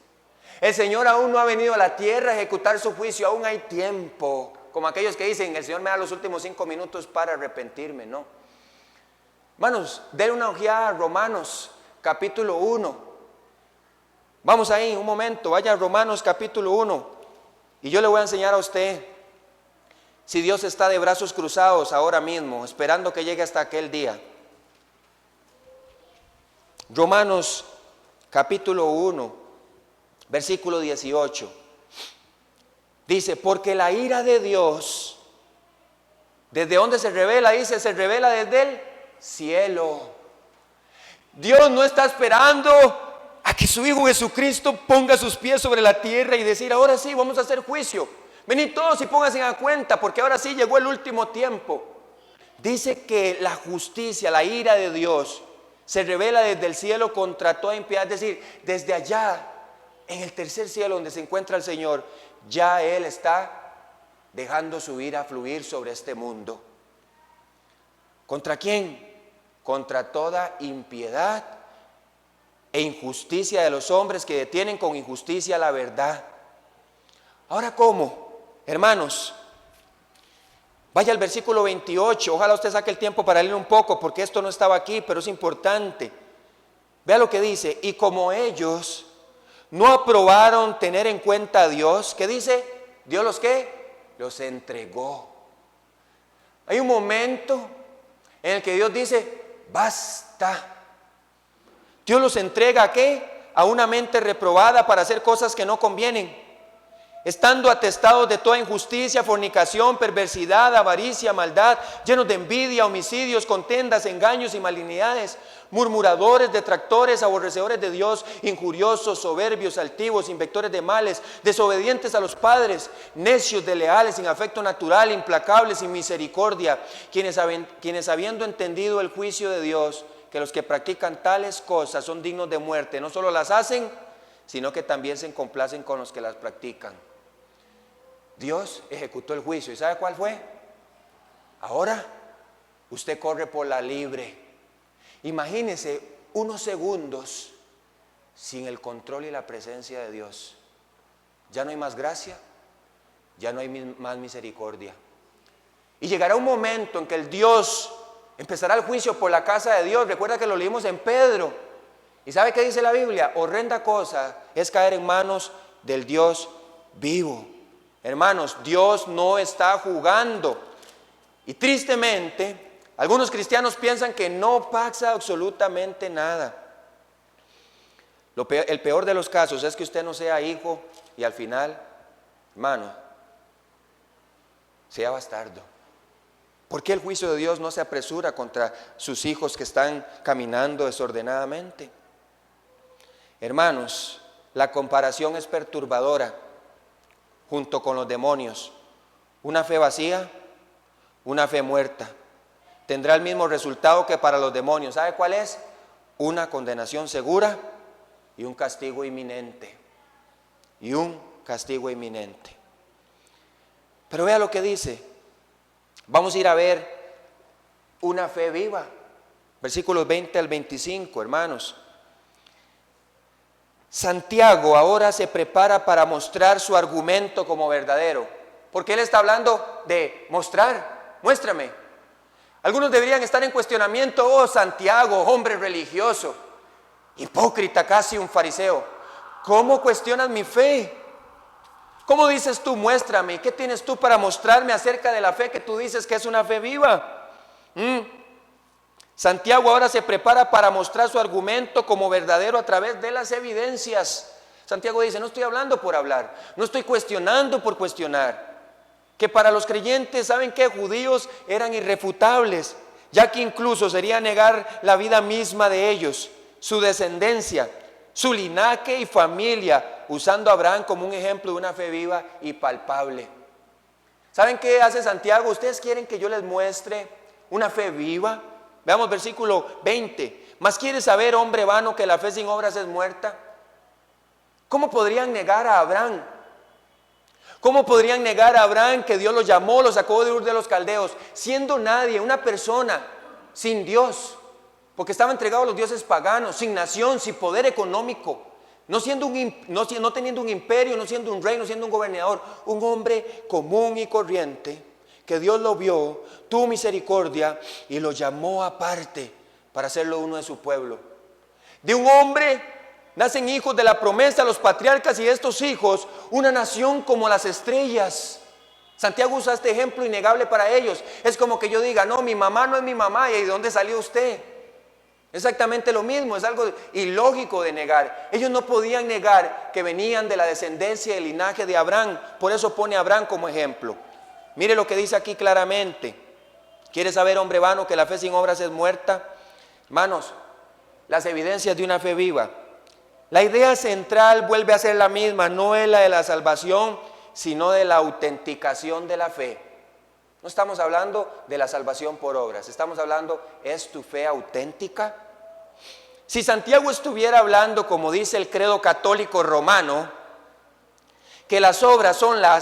El Señor aún no ha venido a la tierra a ejecutar su juicio, aún hay tiempo. Como aquellos que dicen, el Señor me da los últimos 5 minutos para arrepentirme, no. Hermanos, denle una ojeada a Romanos capítulo 1. Vamos ahí un momento, vaya a Romanos capítulo 1 y yo le voy a enseñar a usted si Dios está de brazos cruzados ahora mismo, esperando que llegue hasta aquel día. Romanos capítulo 1, versículo 18. Dice, porque la ira de Dios, ¿desde dónde se revela? Dice, se revela desde el cielo. Dios no está esperando a que su Hijo Jesucristo ponga sus pies sobre la tierra y decir, ahora sí, vamos a hacer juicio. Venid todos y pónganse a cuenta, porque ahora sí llegó el último tiempo. Dice que la justicia, la ira de Dios, se revela desde el cielo contra toda impiedad. Es decir, desde allá, en el tercer cielo donde se encuentra el Señor, ya Él está dejando su ira fluir sobre este mundo. ¿Contra quién? Contra toda impiedad e injusticia de los hombres que detienen con injusticia la verdad. Ahora, ¿cómo? Hermanos, vaya al versículo 28, ojalá usted saque el tiempo para leer un poco, porque esto no estaba aquí, pero es importante. Vea lo que dice, y como ellos no aprobaron tener en cuenta a Dios, ¿qué dice? Dios los ¿qué? Los entregó. Hay un momento en el que Dios dice, basta. Dios los entrega ¿a qué? a una mente reprobada para hacer cosas que no convienen, estando atestados de toda injusticia, fornicación, perversidad, avaricia, maldad, llenos de envidia, homicidios, contiendas, engaños y malignidades, murmuradores, detractores, aborrecedores de Dios, injuriosos, soberbios, altivos, inventores de males, desobedientes a los padres, necios, desleales, sin afecto natural, implacables, sin misericordia, quienes habiendo entendido el juicio de Dios, que los que practican tales cosas son dignos de muerte, no solo las hacen, sino que también se complacen con los que las practican. Dios ejecutó el juicio. ¿Y sabe cuál fue? Ahora usted corre por la libre. Imagínese unos segundos sin el control y la presencia de Dios. Ya no hay más gracia, ya no hay más misericordia. Y llegará un momento en que el Dios empezará el juicio por la casa de Dios. Recuerda que lo leímos en Pedro. ¿Y sabe qué dice la Biblia? Horrenda cosa es caer en manos del Dios vivo. Hermanos, Dios no está jugando. Y tristemente, algunos cristianos piensan que no pasa absolutamente nada. El peor de los casos es que usted no sea hijo y al final, hermano, sea bastardo. ¿Por qué el juicio de Dios no se apresura contra sus hijos que están caminando desordenadamente? Hermanos, la comparación es perturbadora junto con los demonios. Una fe vacía, una fe muerta, tendrá el mismo resultado que para los demonios. ¿Sabe cuál es? Una condenación segura y un castigo inminente. Y un castigo inminente. Pero vea lo que dice. Vamos a ir a ver una fe viva. Versículos 20 al 25, hermanos. Santiago ahora se prepara para mostrar su argumento como verdadero, porque él está hablando de mostrar, muéstrame. Algunos deberían estar en cuestionamiento: oh Santiago, hombre religioso, hipócrita, casi un fariseo, ¿cómo cuestionas mi fe? ¿Cómo dices tú, muéstrame? ¿Qué tienes tú para mostrarme acerca de la fe que tú dices que es una fe viva? Santiago ahora se prepara para mostrar su argumento como verdadero a través de las evidencias. Santiago dice: no estoy hablando por hablar, no estoy cuestionando por cuestionar. Que para los creyentes, ¿saben qué? Judíos eran irrefutables, ya que incluso sería negar la vida misma de ellos, su descendencia, su linaje y familia, usando a Abraham como un ejemplo de una fe viva y palpable. ¿Saben qué hace Santiago? ¿Ustedes quieren que yo les muestre una fe viva? Veamos versículo 20. ¿Mas quieres saber, hombre vano, que la fe sin obras es muerta? ¿Cómo podrían negar a Abraham? ¿Cómo podrían negar a Abraham que Dios lo llamó, lo sacó de Ur de los Caldeos, siendo nadie, una persona sin Dios? Porque estaba entregado a los dioses paganos, sin nación, sin poder económico, no teniendo un imperio, no siendo un rey, no siendo un gobernador, un hombre común y corriente, que Dios lo vio, tuvo misericordia y lo llamó aparte para hacerlo uno de su pueblo. De un hombre nacen hijos de la promesa, los patriarcas, y estos hijos una nación como las estrellas. Santiago usa este ejemplo innegable para ellos. Es como que yo diga: no, mi mamá no es mi mamá. ¿Y de dónde salió usted? Exactamente lo mismo, es algo ilógico de negar. Ellos no podían negar que venían de la descendencia y el linaje de Abraham. Por eso pone a Abraham como ejemplo. Mire lo que dice aquí claramente. ¿Quiere saber, hombre vano, que la fe sin obras es muerta? Hermanos, las evidencias de una fe viva. La idea central vuelve a ser la misma, no es la de la salvación, sino de la autenticación de la fe. No estamos hablando de la salvación por obras, estamos hablando: ¿es tu fe auténtica? Si Santiago estuviera hablando, como dice el credo católico romano, que las obras son la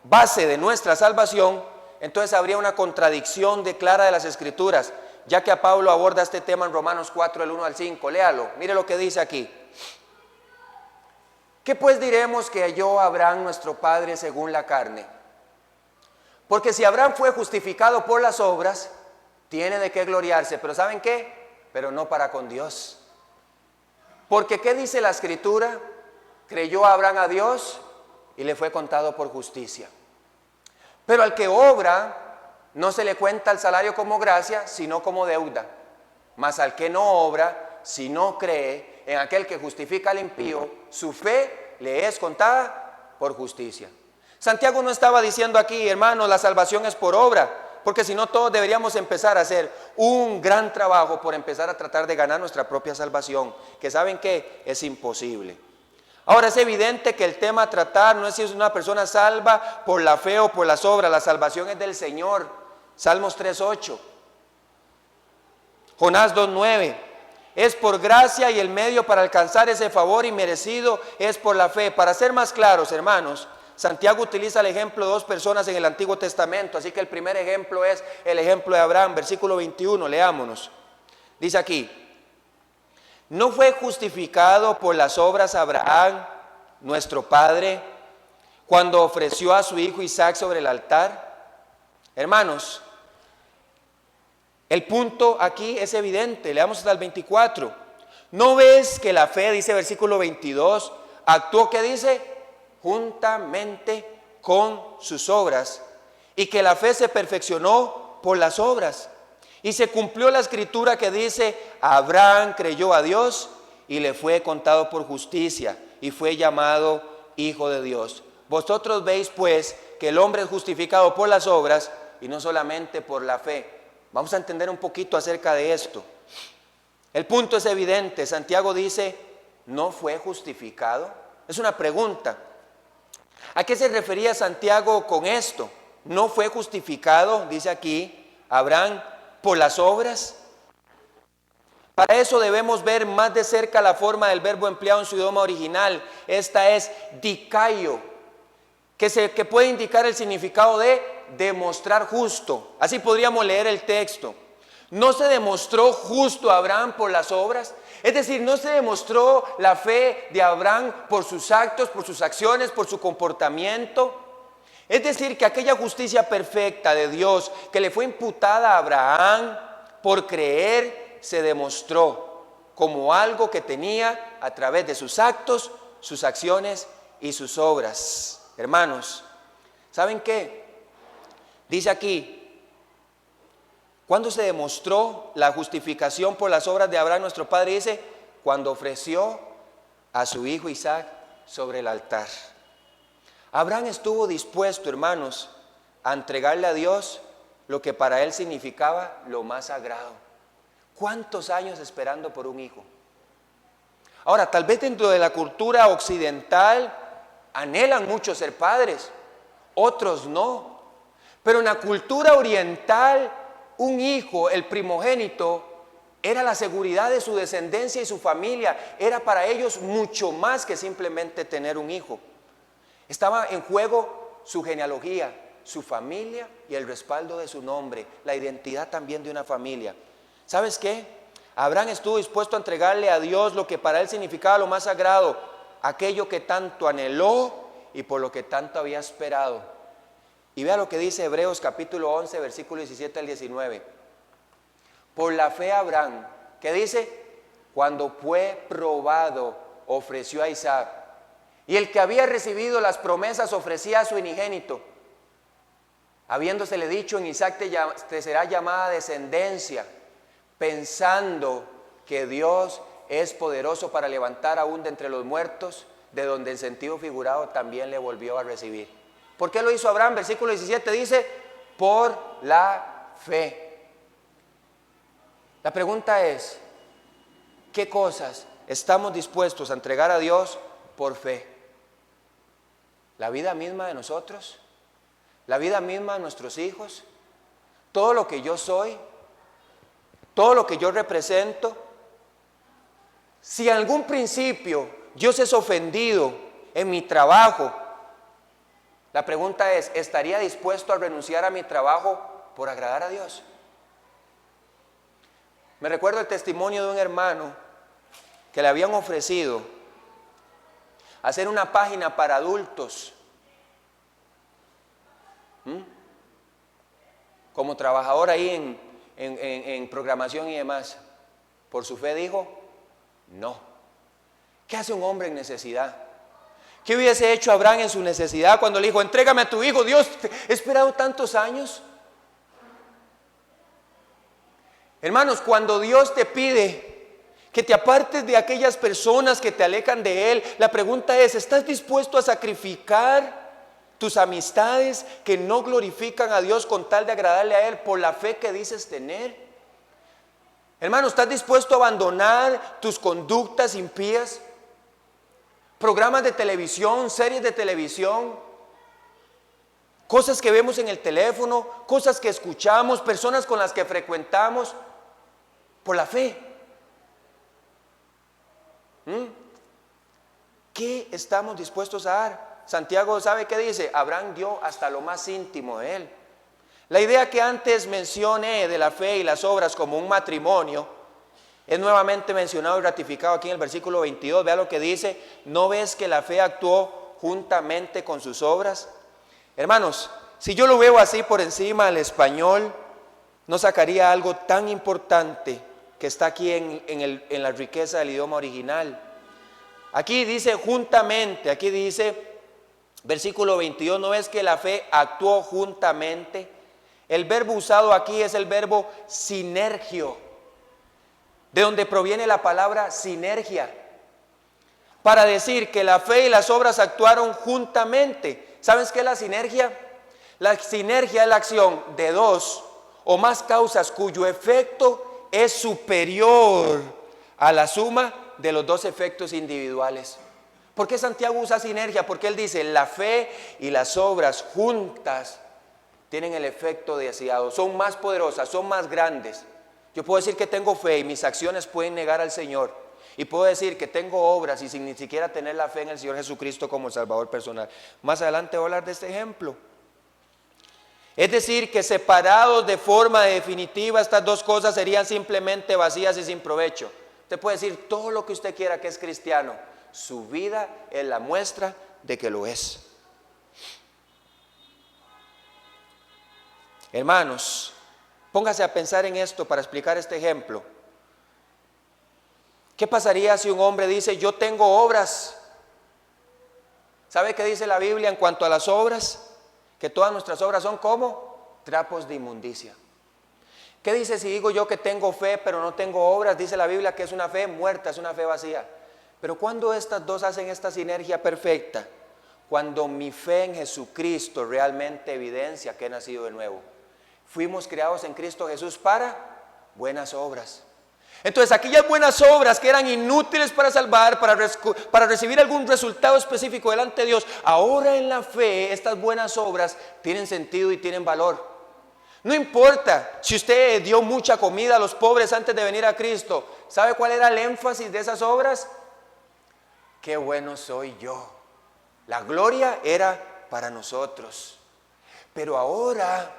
base de nuestra salvación, entonces habría una contradicción clara de las Escrituras, ya que a Pablo aborda este tema en Romanos 4, el 1 al 5. Léalo, mire lo que dice aquí. ¿Qué pues diremos que halló Abraham nuestro padre según la carne? Porque si Abraham fue justificado por las obras, tiene de qué gloriarse. Pero ¿saben qué? Pero no para con Dios. Porque ¿qué dice la Escritura? Creyó Abraham a Dios y le fue contado por justicia. Pero al que obra, no se le cuenta el salario como gracia, sino como deuda. Mas al que no obra, si no cree en aquel que justifica al impío, su fe le es contada por justicia. Santiago no estaba diciendo aquí, hermanos, la salvación es por obra, porque si no todos deberíamos empezar a hacer un gran trabajo por empezar a tratar de ganar nuestra propia salvación, que ¿saben qué? Es imposible. Ahora es evidente que el tema a tratar no es si es una persona salva por la fe o por las obras, la salvación es del Señor. Salmos 3:8, Jonás 2:9, es por gracia y el medio para alcanzar ese favor inmerecido es por la fe. Para ser más claros, hermanos, Santiago utiliza el ejemplo de dos personas en el Antiguo Testamento, así que el primer ejemplo es el ejemplo de Abraham, versículo 21, leámonos. Dice aquí, ¿no fue justificado por las obras Abraham, nuestro padre, cuando ofreció a su hijo Isaac sobre el altar? Hermanos, el punto aquí es evidente, leamos hasta el 24. ¿No ves que la fe, dice versículo 22, actuó, ¿qué dice? Juntamente con sus obras, y que la fe se perfeccionó por las obras, y se cumplió la escritura que dice, Abraham creyó a Dios y le fue contado por justicia, y fue llamado hijo de Dios. Vosotros veis pues que el hombre es justificado por las obras y no solamente por la fe. Vamos a entender un poquito acerca de esto. El punto es evidente. Santiago dice, ¿no fue justificado? Es una pregunta. ¿A qué se refería Santiago con esto? ¿No fue justificado, dice aquí, Abraham, por las obras? Para eso debemos ver más de cerca la forma del verbo empleado en su idioma original. Esta es dikaio, que puede indicar el significado de demostrar justo. Así podríamos leer el texto. ¿No se demostró justo Abraham por las obras? Es decir, no se demostró la fe de Abraham por sus actos, por sus acciones, por su comportamiento. Es decir, que aquella justicia perfecta de Dios que le fue imputada a Abraham por creer, se demostró como algo que tenía a través de sus actos, sus acciones y sus obras. Hermanos, ¿saben qué? Dice aquí, ¿cuándo se demostró la justificación por las obras de Abraham nuestro padre? Dice, cuando ofreció a su hijo Isaac sobre el altar. Abraham estuvo dispuesto, hermanos, a entregarle a Dios lo que para él significaba lo más sagrado. ¿Cuántos años esperando por un hijo? Ahora, tal vez dentro de la cultura occidental anhelan mucho ser padres, otros no. Pero en la cultura oriental, un hijo, el primogénito, era la seguridad de su descendencia y su familia. Era para ellos mucho más que simplemente tener un hijo. Estaba en juego su genealogía, su familia y el respaldo de su nombre, la identidad también de una familia. ¿Sabes qué? Abraham estuvo dispuesto a entregarle a Dios lo que para él significaba lo más sagrado, aquello que tanto anheló y por lo que tanto había esperado. Y vea lo que dice Hebreos capítulo 11, versículo 17 al 19. Por la fe Abraham, ¿qué dice? Cuando fue probado, ofreció a Isaac. Y el que había recibido las promesas ofrecía a su unigénito, habiéndosele dicho, en Isaac te será llamada descendencia, pensando que Dios es poderoso para levantar aún de entre los muertos, de donde en sentido figurado también le volvió a recibir. ¿Por qué lo hizo Abraham? Versículo 17 dice, por la fe. La pregunta es, ¿qué cosas estamos dispuestos a entregar a Dios por fe? ¿La vida misma de nosotros? ¿La vida misma de nuestros hijos? ¿Todo lo que yo soy? ¿Todo lo que yo represento? Si en algún principio Dios es ofendido en mi trabajo, la pregunta es, ¿estaría dispuesto a renunciar a mi trabajo por agradar a Dios? Me recuerdo el testimonio de un hermano que le habían ofrecido hacer una página para adultos, como trabajador ahí en programación y demás. Por su fe dijo, no. ¿Qué hace un hombre en necesidad? ¿Qué hubiese hecho Abraham en su necesidad cuando le dijo, entrégame a tu hijo? Dios, he esperado tantos años. Hermanos, cuando Dios te pide que te apartes de aquellas personas que te alejan de Él. La pregunta es, ¿estás dispuesto a sacrificar tus amistades que no glorifican a Dios con tal de agradarle a Él por la fe que dices tener? Hermano, ¿estás dispuesto a abandonar tus conductas impías? Programas de televisión, series de televisión, cosas que vemos en el teléfono, cosas que escuchamos, personas con las que frecuentamos, por la fe. ¿Qué estamos dispuestos a dar? Santiago, ¿sabe qué dice? Abraham dio hasta lo más íntimo de él. La idea que antes mencioné de la fe y las obras como un matrimonio es nuevamente mencionado y ratificado aquí en el versículo 22. Vea lo que dice: ¿no ves que la fe actuó juntamente con sus obras? Hermanos, si yo lo veo así por encima al español, no sacaría algo tan importante que está aquí en la riqueza del idioma original. Aquí dice juntamente, aquí dice, versículo 22, ¿no ves que la fe actuó juntamente? El verbo usado aquí es el verbo sinergio, de donde proviene la palabra sinergia, para decir que la fe y las obras actuaron juntamente. ¿Sabes qué es la sinergia? La sinergia es la acción de dos o más causas cuyo efecto es superior a la suma de los dos efectos individuales. ¿Por qué Santiago usa sinergia? Porque él dice, la fe y las obras juntas tienen el efecto deseado, son más poderosas, son más grandes. Yo puedo decir que tengo fe y mis acciones pueden negar al Señor. Y puedo decir que tengo obras y sin ni siquiera tener la fe en el Señor Jesucristo como Salvador personal. Más adelante voy a hablar de este ejemplo. Es decir, que separados de forma definitiva, estas dos cosas serían simplemente vacías y sin provecho. Usted puede decir todo lo que usted quiera que es cristiano. Su vida es la muestra de que lo es. Hermanos, póngase a pensar en esto para explicar este ejemplo. ¿Qué pasaría si un hombre dice, yo tengo obras? ¿Sabe qué dice la Biblia en cuanto a las obras? Que todas nuestras obras son como trapos de inmundicia. ¿Qué dice si digo yo que tengo fe pero no tengo obras? Dice la Biblia que es una fe muerta, es una fe vacía. Pero ¿cuándo estas dos hacen esta sinergia perfecta? Cuando mi fe en Jesucristo realmente evidencia que he nacido de nuevo. Fuimos creados en Cristo Jesús para buenas obras. Entonces aquellas buenas obras que eran inútiles para salvar, para recibir algún resultado específico delante de Dios, ahora en la fe estas buenas obras tienen sentido y tienen valor. No importa si usted dio mucha comida a los pobres antes de venir a Cristo. ¿Sabe cuál era el énfasis de esas obras? Qué bueno soy yo. La gloria era para nosotros. Pero ahora,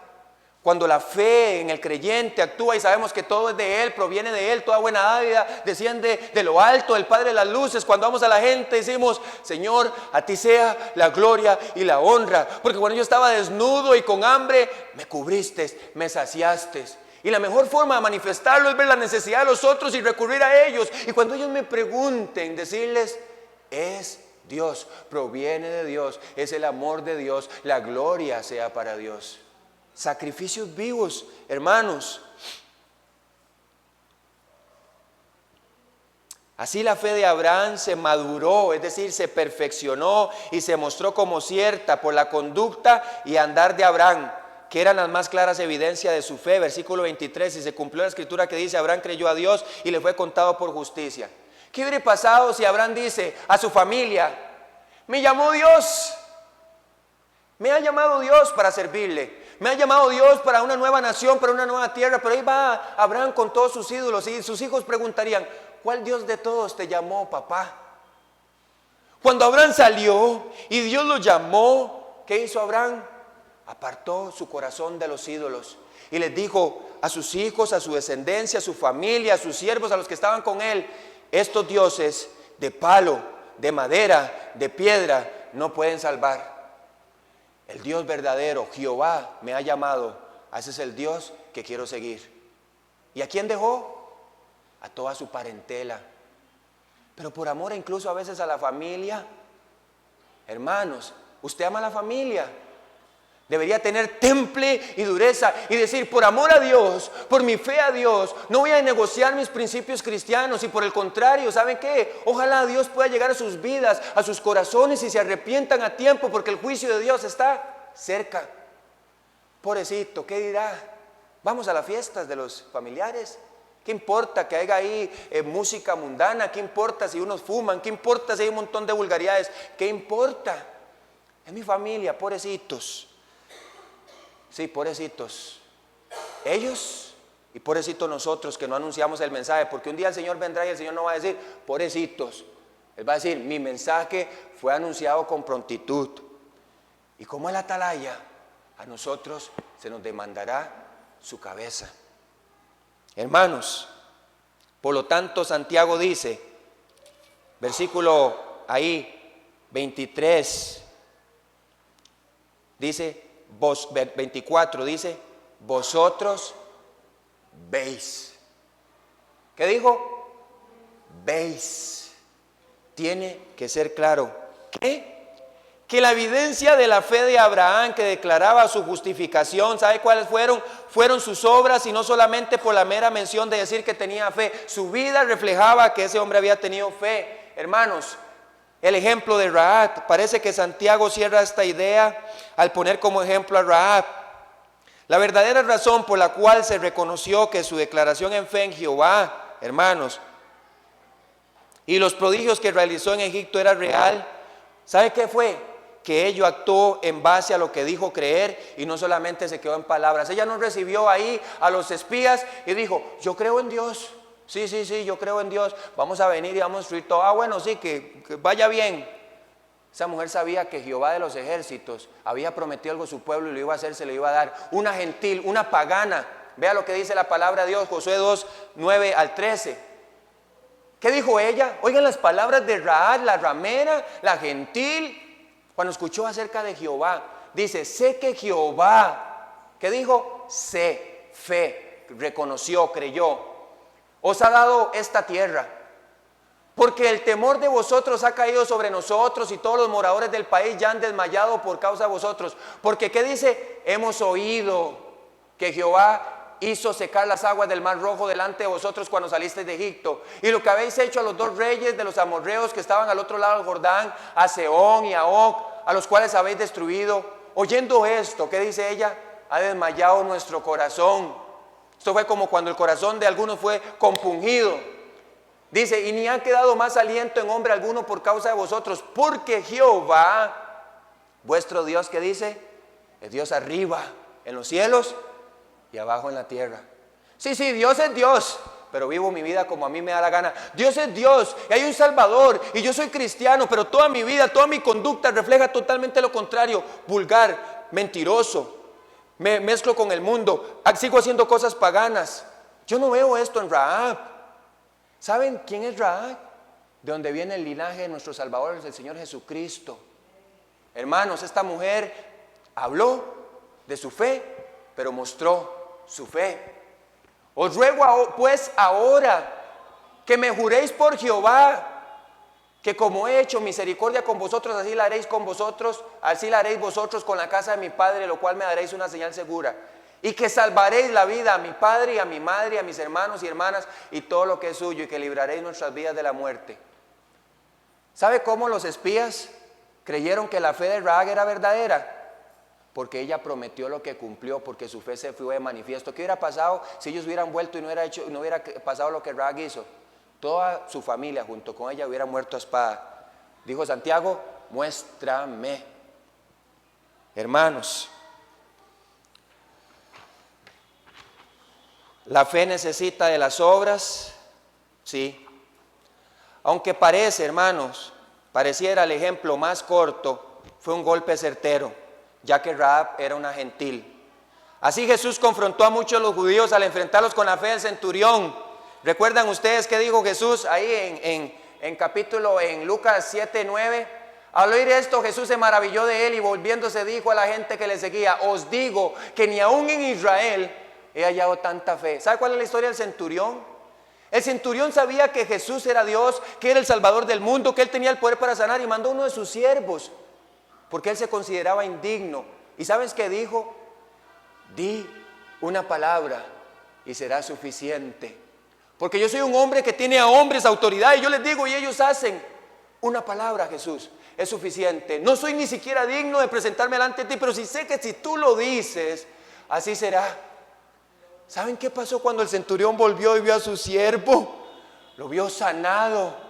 cuando la fe en el creyente actúa y sabemos que todo es de Él, proviene de Él, toda buena dádivia desciende de lo alto, del Padre de las luces. Cuando vamos a la gente decimos, Señor, a ti sea la gloria y la honra. Porque cuando yo estaba desnudo y con hambre, me cubriste, me saciaste. Y la mejor forma de manifestarlo es ver la necesidad de los otros y recurrir a ellos. Y cuando ellos me pregunten, decirles, es Dios, proviene de Dios, es el amor de Dios, la gloria sea para Dios. Sacrificios vivos, hermanos. Así la fe de Abraham se maduró, es decir, se perfeccionó y se mostró como cierta por la conducta y andar de Abraham, que eran las más claras evidencias de su fe. Versículo 23, y se cumplió la escritura que dice, Abraham creyó a Dios y le fue contado por justicia. ¿Qué hubiera pasado si Abraham dice a su familia, me llamó Dios, me ha llamado Dios para servirle? Me ha llamado Dios para una nueva nación, para una nueva tierra, pero ahí va Abraham con todos sus ídolos y sus hijos preguntarían, ¿cuál Dios de todos te llamó, papá? Cuando Abraham salió y Dios lo llamó, ¿qué hizo Abraham? Apartó su corazón de los ídolos y les dijo a sus hijos, a su descendencia, a su familia, a sus siervos, a los que estaban con él, estos dioses de palo, de madera, de piedra, no pueden salvar. El Dios verdadero, Jehová, me ha llamado. Ese es el Dios que quiero seguir. ¿Y a quién dejó? A toda su parentela. Pero por amor incluso a veces a la familia. Hermanos, ¿usted ama a la familia? Debería tener temple y dureza y decir, por amor a Dios, por mi fe a Dios, no voy a negociar mis principios cristianos. Y por el contrario, ¿saben qué? Ojalá Dios pueda llegar a sus vidas, a sus corazones y se arrepientan a tiempo, porque el juicio de Dios está cerca. Pobrecito, ¿qué dirá? Vamos a las fiestas de los familiares. ¿Qué importa que haya ahí música mundana? ¿Qué importa si unos fuman? ¿Qué importa si hay un montón de vulgaridades? ¿Qué importa? Es mi familia, pobrecitos. Sí, pobrecitos. Ellos y pobrecitos nosotros que no anunciamos el mensaje, porque un día el Señor vendrá y el Señor no va a decir, pobrecitos. Él va a decir, mi mensaje fue anunciado con prontitud. Y como el atalaya, a nosotros se nos demandará su cabeza. Hermanos, por lo tanto Santiago dice, versículo ahí 23, dice, 24, dice, vosotros veis. ¿Qué dijo? Veis. Tiene que ser claro. ¿Qué? Que la evidencia de la fe de Abraham, que declaraba su justificación, ¿sabe cuáles fueron? Fueron sus obras, y no solamente por la mera mención de decir que tenía fe. Su vida reflejaba que ese hombre había tenido fe. Hermanos, el ejemplo de Rahab, parece que Santiago cierra esta idea al poner como ejemplo a Rahab. La verdadera razón por la cual se reconoció que su declaración en fe en Jehová, hermanos, y los prodigios que realizó en Egipto era real. ¿Sabe qué fue? Que ella actuó en base a lo que dijo creer y no solamente se quedó en palabras. Ella no recibió ahí a los espías y dijo, yo creo en Dios. Sí, yo creo en Dios. Vamos a venir y vamos a destruir todo. Bueno, sí, que vaya bien. Esa mujer sabía que Jehová de los ejércitos había prometido algo a su pueblo y lo iba a hacer, se lo iba a dar. Una gentil, una pagana. Vea lo que dice la palabra de Dios, Josué 2, 9 al 13. ¿Qué dijo ella? Oigan las palabras de Rahab, la ramera, la gentil. Cuando escuchó acerca de Jehová, dice, sé que Jehová, ¿qué dijo? Sé, fe, reconoció, creyó, os ha dado esta tierra, porque el temor de vosotros ha caído sobre nosotros y todos los moradores del país ya han desmayado por causa de vosotros. Porque ¿qué dice? Hemos oído que Jehová hizo secar las aguas del mar rojo delante de vosotros cuando salisteis de Egipto, y lo que habéis hecho a los dos reyes de los amorreos que estaban al otro lado del Jordán, a Sehón y a Og, a los cuales habéis destruido. Oyendo esto, ¿qué dice ella? Ha desmayado nuestro corazón. Esto fue como cuando el corazón de algunos fue compungido. Dice, y ni ha quedado más aliento en hombre alguno por causa de vosotros, porque Jehová, vuestro Dios, ¿qué dice? Es Dios arriba en los cielos y abajo en la tierra. Sí, Dios es Dios, pero vivo mi vida como a mí me da la gana. Dios es Dios y hay un Salvador y yo soy cristiano, pero toda mi vida, toda mi conducta refleja totalmente lo contrario. Vulgar, mentiroso, me mezclo con el mundo, sigo haciendo cosas paganas. Yo no veo esto en Rahab. ¿Saben quién es Rahab? De donde viene el linaje de nuestro Salvador, el Señor Jesucristo. Hermanos, esta mujer habló de su fe, pero mostró su fe. Os ruego pues ahora que me juréis por Jehová, que como he hecho misericordia con vosotros, así la haréis con vosotros, así la haréis vosotros con la casa de mi padre, lo cual me daréis una señal segura. Y que salvaréis la vida a mi padre y a mi madre y a mis hermanos y hermanas y todo lo que es suyo, y que libraréis nuestras vidas de la muerte. ¿Sabe cómo los espías creyeron que la fe de Rahab era verdadera? Porque ella prometió lo que cumplió, porque su fe se fue de manifiesto. ¿Qué hubiera pasado si ellos hubieran vuelto y no hubiera pasado lo que Rahab hizo? Toda su familia junto con ella hubiera muerto a espada. Dijo Santiago, muéstrame. Hermanos, la fe necesita de las obras, sí. Aunque parece, hermanos, pareciera el ejemplo más corto, fue un golpe certero, ya que Rahab era una gentil. Así Jesús confrontó a muchos de los judíos al enfrentarlos con la fe del centurión. ¿Recuerdan ustedes qué dijo Jesús ahí en Lucas 7:9? Al oír esto, Jesús se maravilló de él y volviéndose dijo a la gente que le seguía, os digo que ni aún en Israel he hallado tanta fe. ¿Sabe cuál es la historia del centurión? El centurión sabía que Jesús era Dios, que era el Salvador del mundo, que él tenía el poder para sanar, y mandó uno de sus siervos, porque él se consideraba indigno. ¿Y sabes qué dijo? Di una palabra y será suficiente. Porque yo soy un hombre que tiene a hombres autoridad y yo les digo y ellos hacen. Una palabra, Jesús, es suficiente. No soy ni siquiera digno de presentarme delante de ti, pero si sé que si tú lo dices, así será. ¿Saben qué pasó cuando el centurión volvió y vio a su siervo? Lo vio sanado.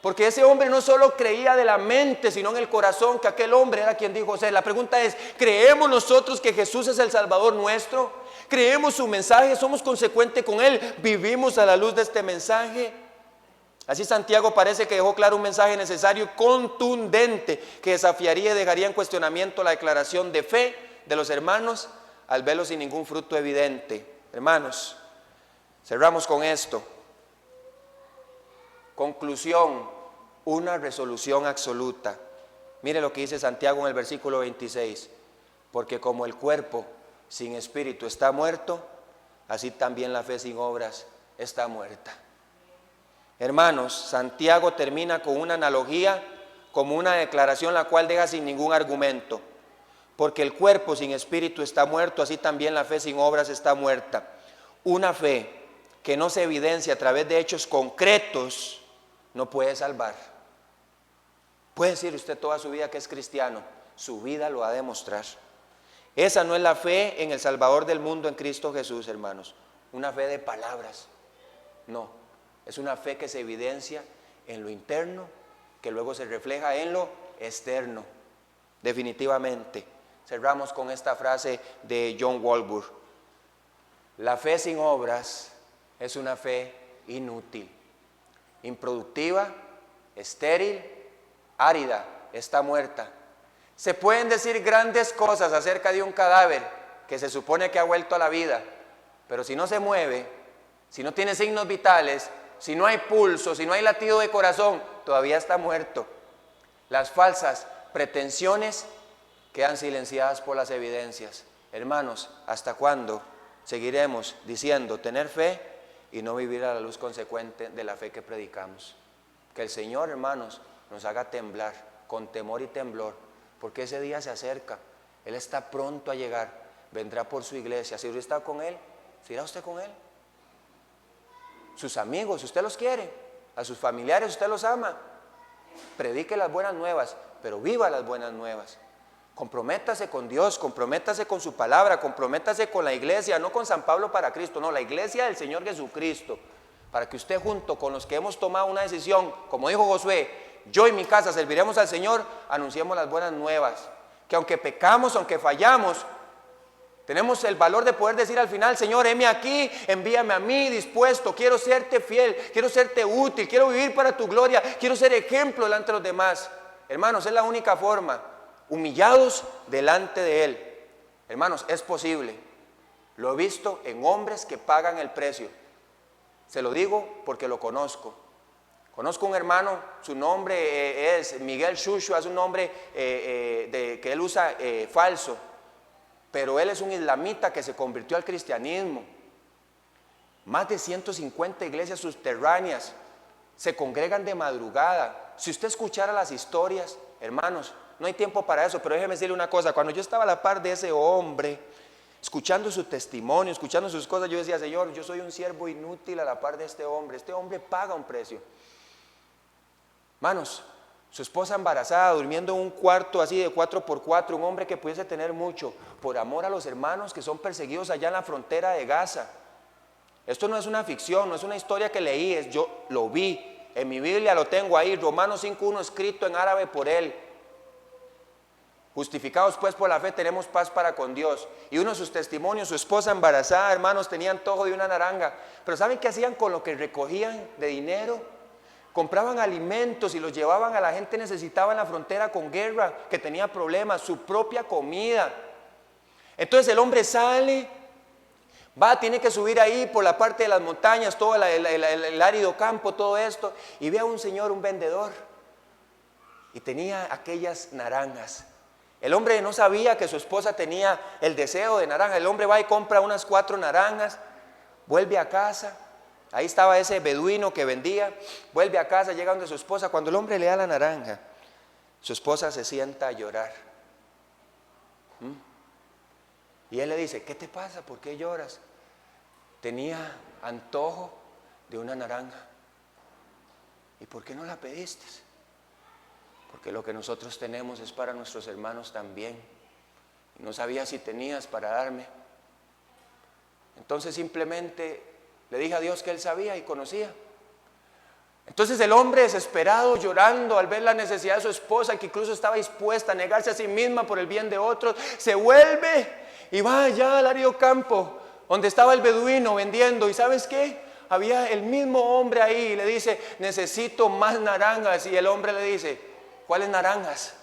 Porque ese hombre no solo creía de la mente, sino en el corazón que aquel hombre era quien dijo ser. La pregunta es, ¿creemos nosotros que Jesús es el Salvador nuestro? ¿Creemos su mensaje? ¿Somos consecuentes con él? ¿Vivimos a la luz de este mensaje? Así Santiago parece que dejó claro un mensaje necesario y contundente que desafiaría y dejaría en cuestionamiento la declaración de fe de los hermanos al verlo sin ningún fruto evidente. Hermanos, cerramos con esto. Conclusión, una resolución absoluta. Mire lo que dice Santiago en el versículo 26. Porque como el cuerpo sin espíritu está muerto, así también la fe sin obras está muerta. Hermanos, Santiago termina con una analogía, como una declaración la cual deja sin ningún argumento. Porque el cuerpo sin espíritu está muerto, así también la fe sin obras está muerta. Una fe que no se evidencia a través de hechos concretos no puede salvar. Puede decir usted toda su vida que es cristiano, su vida lo va a demostrar. Esa no es la fe en el Salvador del mundo, en Cristo Jesús, hermanos. Una fe de palabras, no. Es una fe que se evidencia en lo interno, que luego se refleja en lo externo. Definitivamente. Cerramos con esta frase de John Walvoord. La fe sin obras es una fe inútil, improductiva, estéril, árida, está muerta. Se pueden decir grandes cosas acerca de un cadáver que se supone que ha vuelto a la vida, pero si no se mueve, si no tiene signos vitales, si no hay pulso, si no hay latido de corazón, todavía está muerto. Las falsas pretensiones quedan silenciadas por las evidencias. Hermanos, ¿hasta cuándo seguiremos diciendo tener fe y no vivir a la luz consecuente de la fe que predicamos? Que el Señor, hermanos, nos haga temblar con temor y temblor, porque ese día se acerca. Él está pronto a llegar, vendrá por su iglesia. Si usted está con Él, ¿se irá usted con Él? Sus amigos, usted los quiere, a sus familiares usted los ama. Predique las buenas nuevas, pero viva las buenas nuevas. Comprométase con Dios, comprométase con su palabra, comprométase con la iglesia, no con San Pablo para Cristo, no, la iglesia del Señor Jesucristo, para que usted junto con los que hemos tomado una decisión, como dijo Josué, yo y mi casa serviremos al Señor, anunciemos las buenas nuevas, que aunque pecamos, aunque fallamos, tenemos el valor de poder decir al final, Señor, heme aquí, envíame a mí, dispuesto, quiero serte fiel, quiero serte útil, quiero vivir para tu gloria, quiero ser ejemplo delante de los demás. Hermanos, es la única forma, humillados delante de Él. Hermanos, es posible. Lo he visto en hombres que pagan el precio. Se lo digo porque lo conozco. Conozco un hermano, su nombre es Miguel Shushu, es un nombre que él usa falso. Pero él es un islamita que se convirtió al cristianismo. Más de 150 iglesias subterráneas se congregan de madrugada. Si usted escuchara las historias, hermanos, no hay tiempo para eso, pero déjeme decirle una cosa. Cuando yo estaba a la par de ese hombre, escuchando su testimonio, escuchando sus cosas, yo decía, Señor, yo soy un siervo inútil a la par de este hombre paga un precio. Hermanos, su esposa embarazada, durmiendo en un cuarto así de 4x4, un hombre que pudiese tener mucho, por amor a los hermanos que son perseguidos allá en la frontera de Gaza. Esto no es una ficción, no es una historia que leí, yo lo vi, en mi Biblia lo tengo ahí, Romanos 5:1 escrito en árabe por él. Justificados pues por la fe tenemos paz para con Dios. Y uno de sus testimonios, su esposa embarazada, hermanos, tenía antojo de una naranja, pero ¿saben qué hacían con lo que recogían de dinero? Compraban alimentos y los llevaban a la gente necesitada en la frontera con guerra, que tenía problemas, su propia comida. Entonces el hombre sale, tiene que subir ahí por la parte de las montañas, todo el árido campo, todo esto, y ve a un señor, un vendedor, y tenía aquellas naranjas. El hombre no sabía que su esposa tenía el deseo de naranja. El hombre va y compra unas 4 naranjas, vuelve a casa. Ahí estaba ese beduino que vendía, vuelve a casa, llega donde su esposa. Cuando el hombre le da la naranja, su esposa se sienta a llorar. Y él le dice, ¿qué te pasa? ¿Por qué lloras? Tenía antojo de una naranja. ¿Y por qué no la pediste? Porque lo que nosotros tenemos es para nuestros hermanos también. No sabía si tenías para darme. Entonces simplemente le dije a Dios que él sabía y conocía. Entonces el hombre desesperado, llorando al ver la necesidad de su esposa, que incluso estaba dispuesta a negarse a sí misma por el bien de otros, se vuelve y va allá al árido campo donde estaba el beduino vendiendo. ¿Y sabes qué? Había el mismo hombre ahí y le dice, necesito más naranjas. Y el hombre le dice, ¿cuáles naranjas?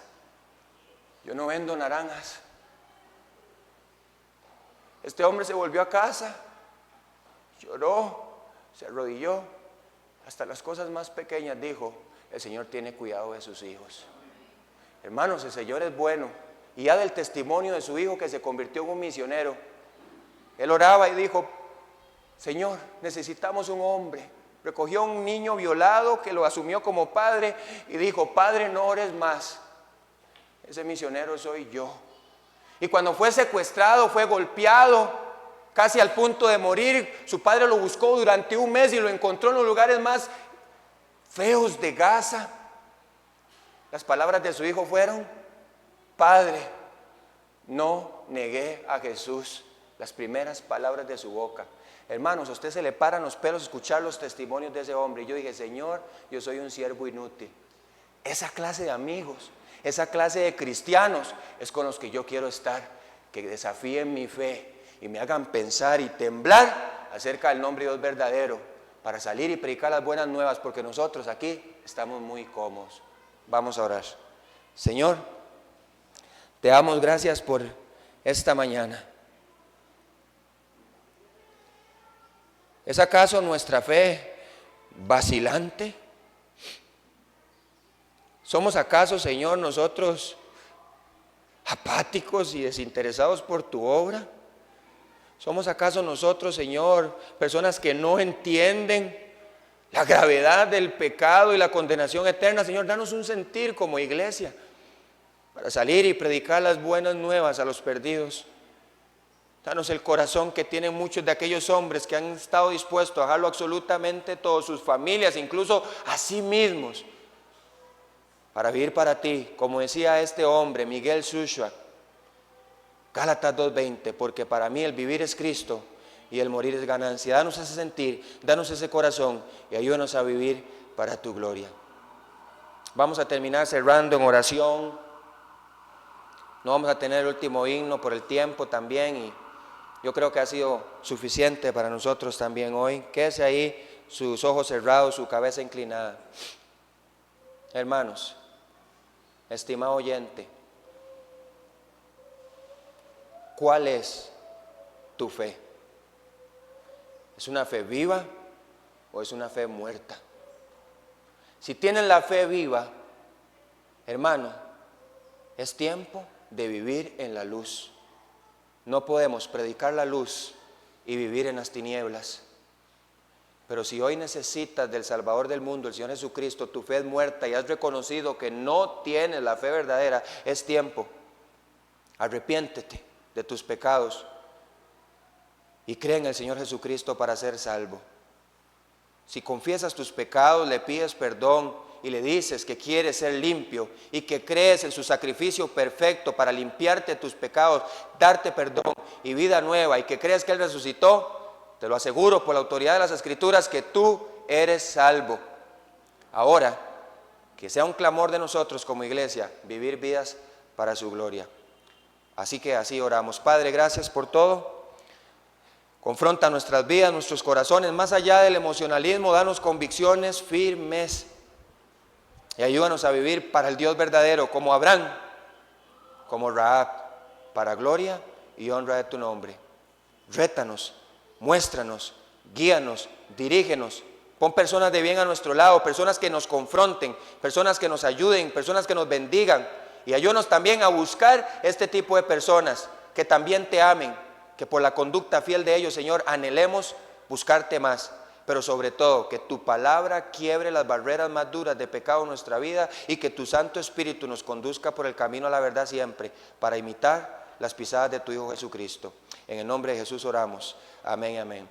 Yo no vendo naranjas. Este hombre se volvió a casa, lloró, se arrodilló, hasta las cosas más pequeñas dijo, el Señor tiene cuidado de sus hijos. Hermanos, el Señor es bueno. Y ya del testimonio de su hijo que se convirtió en un misionero, él oraba y dijo, Señor, necesitamos un hombre. Recogió a un niño violado que lo asumió como padre y dijo, Padre, no ores más. Ese misionero soy yo. Y cuando fue secuestrado, fue golpeado, casi al punto de morir. Su padre lo buscó durante un mes y lo encontró en los lugares más feos de Gaza. Las palabras de su hijo fueron, Padre, no negué a Jesús. Las primeras palabras de su boca. Hermanos, a usted se le paran los pelos escuchar los testimonios de ese hombre. Y yo dije, Señor, yo soy un siervo inútil. Esa clase de amigos, esa clase de cristianos es con los que yo quiero estar, que desafíen mi fe y me hagan pensar y temblar acerca del nombre de Dios verdadero, para salir y predicar las buenas nuevas, porque nosotros aquí estamos muy cómodos. Vamos a orar. Señor, te damos gracias por esta mañana. ¿Es acaso nuestra fe vacilante? ¿Somos acaso, Señor, nosotros apáticos y desinteresados por tu obra? ¿Somos acaso nosotros, Señor, personas que no entienden la gravedad del pecado y la condenación eterna? Señor, danos un sentir como iglesia para salir y predicar las buenas nuevas a los perdidos. Danos el corazón que tienen muchos de aquellos hombres que han estado dispuestos a dejarlo absolutamente todo, sus familias, incluso a sí mismos, para vivir para ti, como decía este hombre, Miguel Sushua, Gálatas 2:20, porque para mí el vivir es Cristo y el morir es ganancia. Danos ese sentir, danos ese corazón y ayúdanos a vivir para tu gloria. Vamos a terminar cerrando en oración. No vamos a tener el último himno por el tiempo también y yo creo que ha sido suficiente para nosotros también hoy. Quédese ahí, sus ojos cerrados, su cabeza inclinada. Hermanos, estimado oyente, ¿cuál es tu fe? ¿Es una fe viva o es una fe muerta? Si tienen la fe viva, hermano, es tiempo de vivir en la luz. No podemos predicar la luz y vivir en las tinieblas. Pero si hoy necesitas del Salvador del mundo, el Señor Jesucristo, tu fe es muerta y has reconocido que no tienes la fe verdadera, es tiempo. Arrepiéntete de tus pecados y cree en el Señor Jesucristo para ser salvo. Si confiesas tus pecados, le pides perdón y le dices que quieres ser limpio y que crees en su sacrificio perfecto para limpiarte tus pecados, darte perdón y vida nueva, y que crees que Él resucitó, te lo aseguro por la autoridad de las Escrituras que tú eres salvo. Ahora, que sea un clamor de nosotros como iglesia, vivir vidas para su gloria. Así que así oramos. Padre, gracias por todo. Confronta nuestras vidas, nuestros corazones, más allá del emocionalismo, danos convicciones firmes y ayúdanos a vivir para el Dios verdadero, como Abraham, como Rahab, para gloria y honra de tu nombre. Rétanos, muéstranos, guíanos, dirígenos. Pon personas de bien a nuestro lado, personas que nos confronten, personas que nos ayuden, personas que nos bendigan. Y ayúdanos también a buscar este tipo de personas que también te amen, que por la conducta fiel de ellos, Señor, anhelemos buscarte más. Pero sobre todo, que tu palabra quiebre las barreras más duras de pecado en nuestra vida y que tu Santo Espíritu nos conduzca por el camino a la verdad siempre, para imitar las pisadas de tu Hijo Jesucristo. En el nombre de Jesús oramos. Amén, amén.